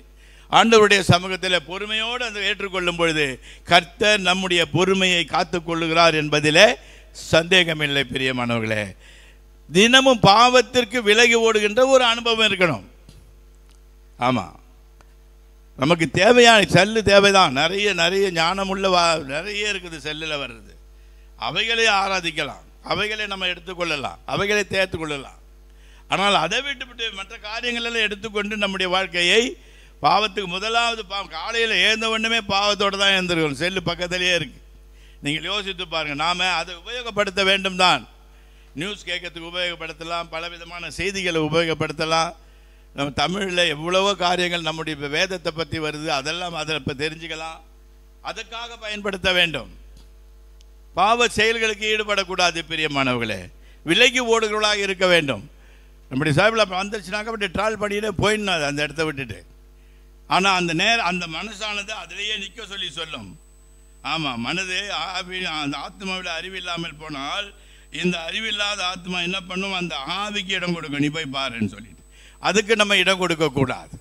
ஆண்டவருடைய சமூகத்தில் பொறுமையோடு அந்த ஏற்றுக்கொள்ளும் பொழுது கர்த்தர் நம்முடைய பொறுமையை காத்துக்கொள்ளுகிறார் என்பதிலே சந்தேகமில்லை. பிரியமானவர்களே, தினமும் பாவத்திற்கு விலகி ஓடுகின்ற ஒரு அனுபவம் இருக்கணும். ஆமாம், நமக்கு தேவையான செல்லு தேவைதான். நிறைய ஞானமுள்ள நிறைய இருக்குது செல்லில் வர்றது. அவைகளை ஆராதிக்கலாம், அவைகளை நம்ம எடுத்துக்கொள்ளலாம், அவைகளை தேர்த்துக்கொள்ளலாம். ஆனால் அதை விட்டு மற்ற காரியங்களெல்லாம் எடுத்துக்கொண்டு நம்முடைய வாழ்க்கையை பாவத்துக்கு முதலாவது காலையில் ஏந்த ஒன்றுமே பாவத்தோடு தான் எழுந்திருக்கணும். செல்லு பக்கத்திலேயே இருக்கு. நீங்கள் யோசித்து பாருங்கள். நாம் அதை உபயோகப்படுத்த வேண்டும் தான். நியூஸ் கேட்கறதுக்கு உபயோகப்படுத்தலாம், பலவிதமான செய்திகளை உபயோகப்படுத்தலாம். நம்ம தமிழில் எவ்வளவோ காரியங்கள் நம்முடைய வேதத்தை பற்றி வருது, அதெல்லாம் அதில் இப்போ தெரிஞ்சுக்கலாம். அதுக்காக பயன்படுத்த வேண்டும். பாவ செயல்களுக்கு ஈடுபடக்கூடாது. பிரியமானவர்களே, விலகி ஓடுகிறவர்களாக இருக்க வேண்டும். நம்முடைய சாய்பில் அப்போ வந்துருச்சுனாக்கா அப்படி ட்ராவல் பண்ணிட்டு போயிடணும் அந்த இடத்த விட்டுட்டு. ஆனால் அந்த மனசானது அதிலேயே நிற்க சொல்லும். ஆமாம், மனது அந்த ஆத்மாவில் அறிவில்லாமல் போனால் இந்த அறிவில்லாத ஆத்மா என்ன பண்ணும்? அந்த ஆவிக்கு இடம் கொடுக்கும். நீ போய் பாருன்னு சொல்லிட்டு அதுக்கு நம்ம இடம் கொடுக்கக்கூடாது.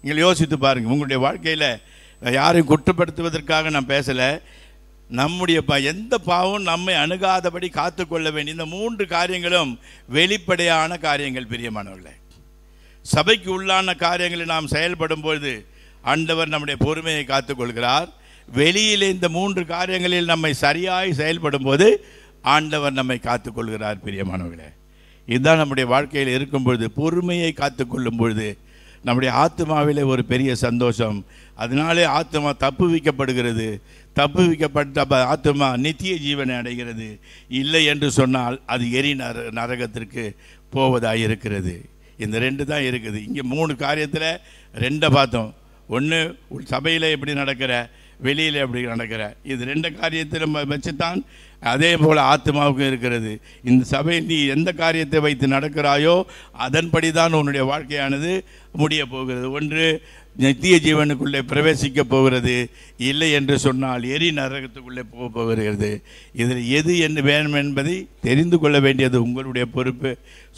நீங்கள் யோசித்து பாருங்கள். உங்களுடைய வாழ்க்கையில் யாரையும் குற்றப்படுத்துவதற்காக நான் பேசலை. நம்முடைய எந்த பாவம் நம்மை அணுகாதபடி காத்துக்கொள்ள வேண்டிய இந்த 3 காரியங்களும் வெளிப்படையான காரியங்கள். பிரியமானவர்களே, சபைக்கு உள்ளான காரியங்களை நாம் செயல்படும் பொழுது ஆண்டவர் நம்முடைய பொறுமையை காத்துக்கொள்கிறார். வெளியில் இந்த 3 காரியங்களில் நம்மை சரியாய் செயல்படும் போது ஆண்டவர் நம்மை காத்துக்கொள்கிறார். பிரியமானவர்களே, இதுதான் நம்முடைய வாழ்க்கையில் இருக்கும் பொழுது, பொறுமையை காத்துக்கொள்ளும் பொழுது நம்முடைய ஆத்மாவிலே ஒரு பெரிய சந்தோஷம். அதனாலே ஆத்மா தப்புவிக்கப்படுகிறது. தப்புவிக்கப்பட்ட ஆத்மா நித்திய ஜீவனை அடைகிறது. இல்லை என்று சொன்னால் அது எரி நரகத்திற்கு போவதாக இருக்கிறது. இந்த 2 தான் இருக்குது. இங்கே 3 காரியத்தில் 2 பார்த்தோம். ஒன்று, சபையில் எப்படி நடக்கிற, வெளியில் எப்படி நடக்கிற. இது 2 காரியத்தை நம்ம வச்சுத்தான் அதே போல் ஆத்மாவுக்கும் இருக்கிறது. இந்த சபையில் நீ எந்த காரியத்தை வைத்து நடக்கிறாயோ அதன்படி தான் உன்னுடைய வாழ்க்கையானது முடிய போகிறது. ஒன்று நித்திய ஜீவனுக்குள்ளே பிரவேசிக்க போகிறது, இல்லை என்று சொன்னால் எரி நரகத்துக்குள்ளே போகிறது. இதில் எது என்ன வேணும் என்பதை தெரிந்து கொள்ள வேண்டியது உங்களுடைய பொறுப்பு.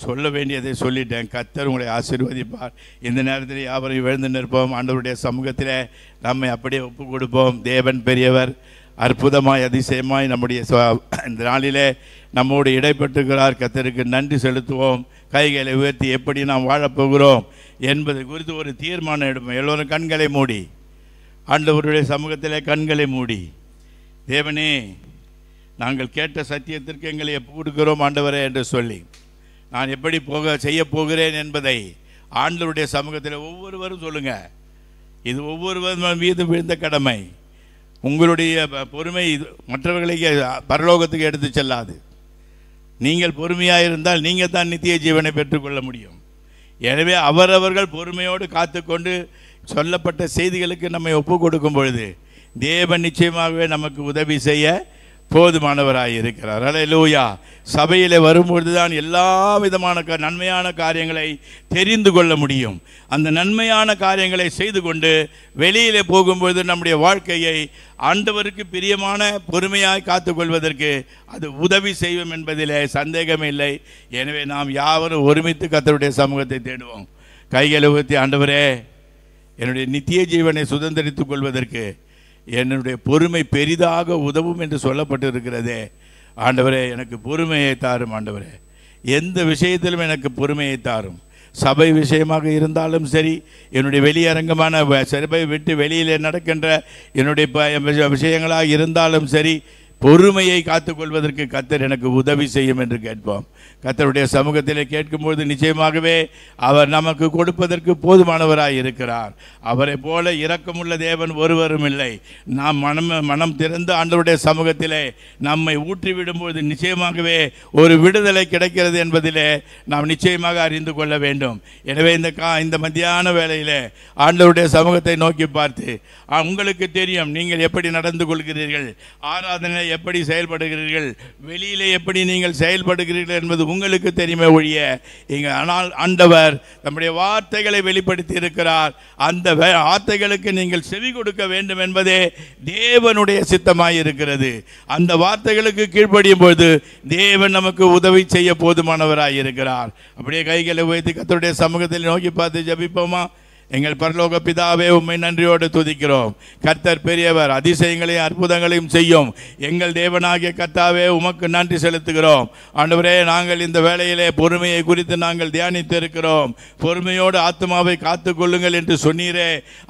சொல்ல வேண்டியதை சொல்லிட்டேன். கர்த்தர் உங்களை ஆசீர்வதிப்பார். இந்த நேரத்தில் யாவரையும் எழுந்து நிற்போம். ஆண்டவருடைய சமூகத்தில் நம்மை அப்படியே ஒப்பு கொடுப்போம். தேவன் பெரியவர், அற்புதமாய் அதிசயமாய் நம்முடைய இந்த நாளிலே நம்மோடு இடைப்பட்டுகிறார். கர்த்தருக்கு நன்றி செலுத்துவோம். கைகளை உயர்த்தி எப்படி நாம் வாழப்போகிறோம் என்பது குறித்து ஒரு தீர்மானம் எடுப்போம். எல்லோரும் கண்களை மூடி ஆண்டவருடைய சமூகத்திலே கண்களை மூடி, தேவனே நாங்கள் கேட்ட சத்தியத்திற்கு எங்களை கொடுக்கிறோம் ஆண்டவரே என்று சொல்லி நான் எப்படி செய்ய போகிறேன் என்பதை ஆண்டவருடைய சமூகத்தில் ஒவ்வொருவரும் சொல்லுங்கள். இது ஒவ்வொருவரும் மீது விழுந்த கடமை. உங்களுடைய பொறுமை மற்றவர்களை பரலோகத்துக்கு எடுத்து செல்லாது. நீங்கள் பொறுமையாக இருந்தால் நீங்கள் தான் நித்திய ஜீவனை பெற்றுக்கொள்ள முடியும். எனவே அவரவர்கள் பொறுமையோடு காத்துக்கொண்டு சொல்லப்பட்ட செய்திகளுக்கு நம்மை ஒப்பு கொடுக்கும் பொழுது தேவன் நிச்சயமாகவே நமக்கு உதவி செய்ய போதுமானவராக இருக்கிறார். அல்லேலூயா. சபையில் வரும்பொழுது தான் எல்லா விதமான நன்மையான காரியங்களை தெரிந்து கொள்ள முடியும். அந்த நன்மையான காரியங்களை செய்து கொண்டு வெளியிலே போகும்பொழுது நம்முடைய வாழ்க்கையை ஆண்டவருக்கு பிரியமான பொறுமையாய் காத்துக்கொள்வதற்கு அது உதவி செய்யும் என்பதிலே சந்தேகமே இல்லை. எனவே நாம் யாவரும் ஒருமித்து கர்த்தருடைய சமூகத்தை தேடுவோம். கைகளை உயர்த்தி, ஆண்டவரே என்னுடைய நித்திய ஜீவனை சுதந்திரித்துக் கொள்வதற்கு என்னுடைய பொறுமை பெரிதாக உதவும் என்று சொல்லப்பட்டு இருக்கிறதே. ஆண்டவரே எனக்கு பொறுமையை தாரும். ஆண்டவரே எந்த விஷயத்திலும் எனக்கு பொறுமையை தாரும். சபை விஷயமாக இருந்தாலும் சரி, என்னுடைய வெளியரங்கமான சபை விட்டு வெளியிலே நடக்கின்ற என்னுடைய விஷயங்களாக இருந்தாலும் சரி, பொறுமையை காத்துக்கொள்வதற்கு கர்த்தர் எனக்கு உதவி செய்யும் என்று கேட்போம். கர்த்தருடைய சமூகத்திலே கேட்கும்போது நிச்சயமாகவே அவர் நமக்கு கொடுப்பதற்கு போதுமானவராய் இருக்கிறார். அவரை போல இரக்கமுள்ள தேவன் ஒருவரும் இல்லை. நாம் மனம் திறந்து ஆண்டவருடைய சமூகத்திலே நம்மை ஊற்றிவிடும்போது நிச்சயமாகவே ஒரு விடுதலை கிடைக்கிறது என்பதிலே நாம் நிச்சயமாக அறிந்து கொள்ள வேண்டும். எனவே இந்த மத்தியான வேளையிலே ஆண்டவருடைய சமூகத்தை நோக்கி பார்த்து, உங்களுக்கு தெரியும் நீங்கள் எப்படி நடந்து கொள்கிறீர்கள், ஆராதனை எப்படி செயல்படுகிறீர்கள், வெளியிலே எப்படி நீங்கள் செயல்படுகிறீர்கள் என்பது உங்களுக்கு தெரியுமே ஒழிய ஆனால் ஆண்டவர் நம்முடைய வார்த்தைகளை வெளிப்படுத்தி இருக்கிறார். அந்த வார்த்தைகளுக்கு நீங்கள் செவி கொடுக்க வேண்டும் என்பதே தேவனுடைய சித்தமாய் இருக்கிறது. அந்த வார்த்தைகளுக்கு கீழ்ப்படியும் பொழுது தேவன் நமக்கு உதவி செய்ய போதுமானவராய் இருக்கிறார். அப்படியே கைகளை உயர்த்தி கர்த்தருடைய சமூகத்தில் நோக்கி பார்த்து ஜெபிப்போமா? எங்கள் பரலோக பிதாவே, உம்மை நன்றியோடு துதிக்கிறோம். கர்த்தர் பெரியவர், அதிசயங்களையும் அற்புதங்களையும் செய்யும் எங்கள் தேவனாகிய கர்த்தாவே உமக்கு நன்றி செலுத்துகிறோம். ஆண்டவரே, நாங்கள் இந்த வேளையிலே பொறுமையை குறித்து நாங்கள் தியானித்து இருக்கிறோம். பொறுமையோடு ஆத்மாவை காத்து கொள்ளுங்கள் என்று சொன்னீரே,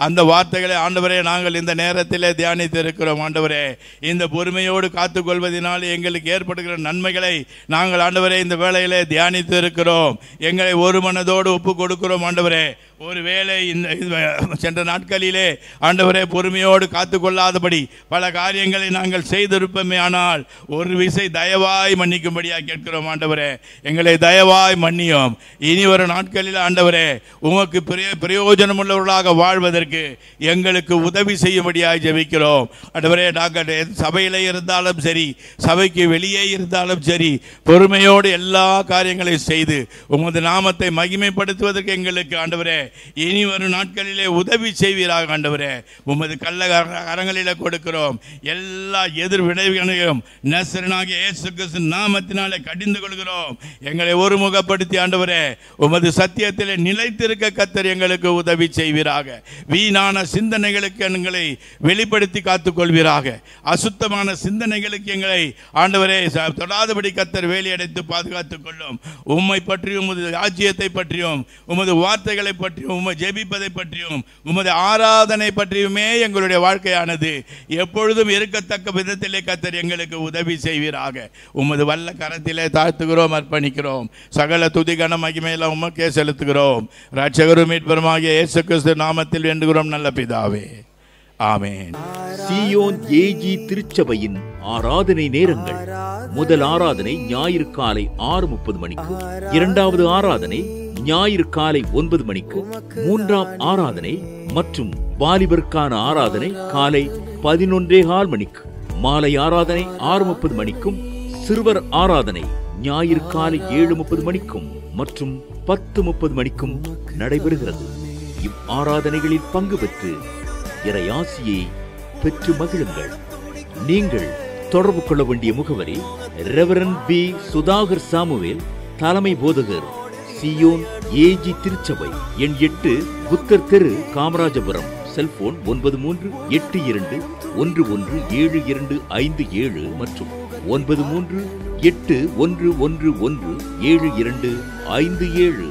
அந்த வார்த்தைகளை ஆண்டவரே நாங்கள் இந்த நேரத்திலே தியானித்து இருக்கிறோம். ஆண்டவரே, இந்த பொறுமையோடு காத்துக்கொள்வதனால் எங்களுக்கு ஏற்படுகிற நன்மைகளை நாங்கள் ஆண்டவரே இந்த வேளையிலே தியானித்து இருக்கிறோம். எங்களை ஒரு மனதோடு ஒப்பு கொடுக்கிறோம். ஆண்டவரே, ஒருவேளை சென்ற நாட்களிலே ஆண்டவரே பொறுமையோடு காத்துக்கொள்ளாதபடி பல காரியங்களை நாங்கள் செய்திருப்போமே, ஆனால் ஒரு விசை தயவாய் மன்னிக்கும்படியாக கேட்கிறோம். ஆண்டவரே, எங்களை தயவாய் மன்னியும். இனி வரும் நாட்களில் ஆண்டவரே உமக்கு பிரயோஜனம் உள்ளவர்களாக வாழ்வதற்கு எங்களுக்கு உதவி செய்யும்படியாக ஜெபிக்கிறோம். ஆண்டவரே, நாங்கள் சபையிலே இருந்தாலும் சரி, சபைக்கு வெளியே இருந்தாலும் சரி, பொறுமையோடு எல்லா காரியங்களையும் செய்து உமது நாமத்தை மகிமைப்படுத்துவதற்கு எங்களுக்கு ஆண்டவரே இனி வரும் நாட்களிலே உதவி செய்வீராக. ஆண்டவரே, உமது கள்ள கரங்களிலே கொடுக்கிறோம். எல்லா எதிர் விளைவுகளையும் நசரேயனாகிய இயேசு கிறிஸ்து நாமத்தினாலே கடிந்து கொள்கிறோம். எங்களை ஒருமுகப்படுத்தி ஆண்டவரே உமது சத்தியத்திலே நிலைத்திருக்க கர்த்தர் எங்களுக்கு உதவி செய்வீராக. வீணான சிந்தனைகளுக்கு எங்களை வெளிப்படுத்தி காத்துக்கொள்வீராக. அசுத்தமான சிந்தனைகளுக்கு எங்களை ஆண்டவரே தொடாதபடி கர்த்தர் வேலியடைத்து பாதுகாத்துக் கொள்ளும். உம்மை பற்றியும் உமது ராஜ்யத்தை பற்றியும் உமது வார்த்தைகளை பற்றியும் உம்மை ஜெபிப்பதை பற்றியும் உமது ஆராதனை பற்றியுமே எங்களுடைய வாழ்க்கையானது எப்பொழுதும் இருக்கத்தக்க விதத்திலே கர்த்தர் எங்களுக்கு உதவி செய்வீராக. உமது வல்ல கரத்திலே தாழ்த்துகிறோம், அர்ப்பணிக்கிறோம். சகல துதி கன மகிமையெல்லாம் உமக்கே செலுத்துகிறோம். இரட்சகரும் மீட்பருமாகிய இயேசு கிறிஸ்து நாமத்தில் வேண்டுகிறோம் நல்ல பிதாவே, ஆமென். சீயோன் ஏஜி திருச்சபையின் ஆராதனை நேரங்கள்: முதல் ஆராதனை ஞாயிறு காலை 6:30 மணிக்கு, இரண்டாவது ஆராதனை ஞாயிறு காலை 9 மணிக்கு, 3ஆம் ஆராதனை மற்றும் வாலிபருக்கான ஆராதனை காலை 11:15 மணிக்கு, மாலை ஆராதனை 6:30 மணிக்கும், சிறுவர் ஆராதனை ஞாயிறு காலை 7:30 மணிக்கும் மற்றும் 10:30 மணிக்கும் நடைபெறுகிறது. இவ்வாராதனைகளில் பங்கு பெற்று இறையாசியை பெற்று மகிழுங்கள். நீங்கள் தொடர்பு கொள்ள வேண்டிய முகவரி: ரெவரண்ட் பி. சுதாகர் சாமுவேல், தலைமை போதகர், சியோன் ஏஜி திருச்சபை, எண் 8, புத்தர் தெரு, காமராஜபுரம். செல்போன் 9382117257 மற்றும் 9381117257.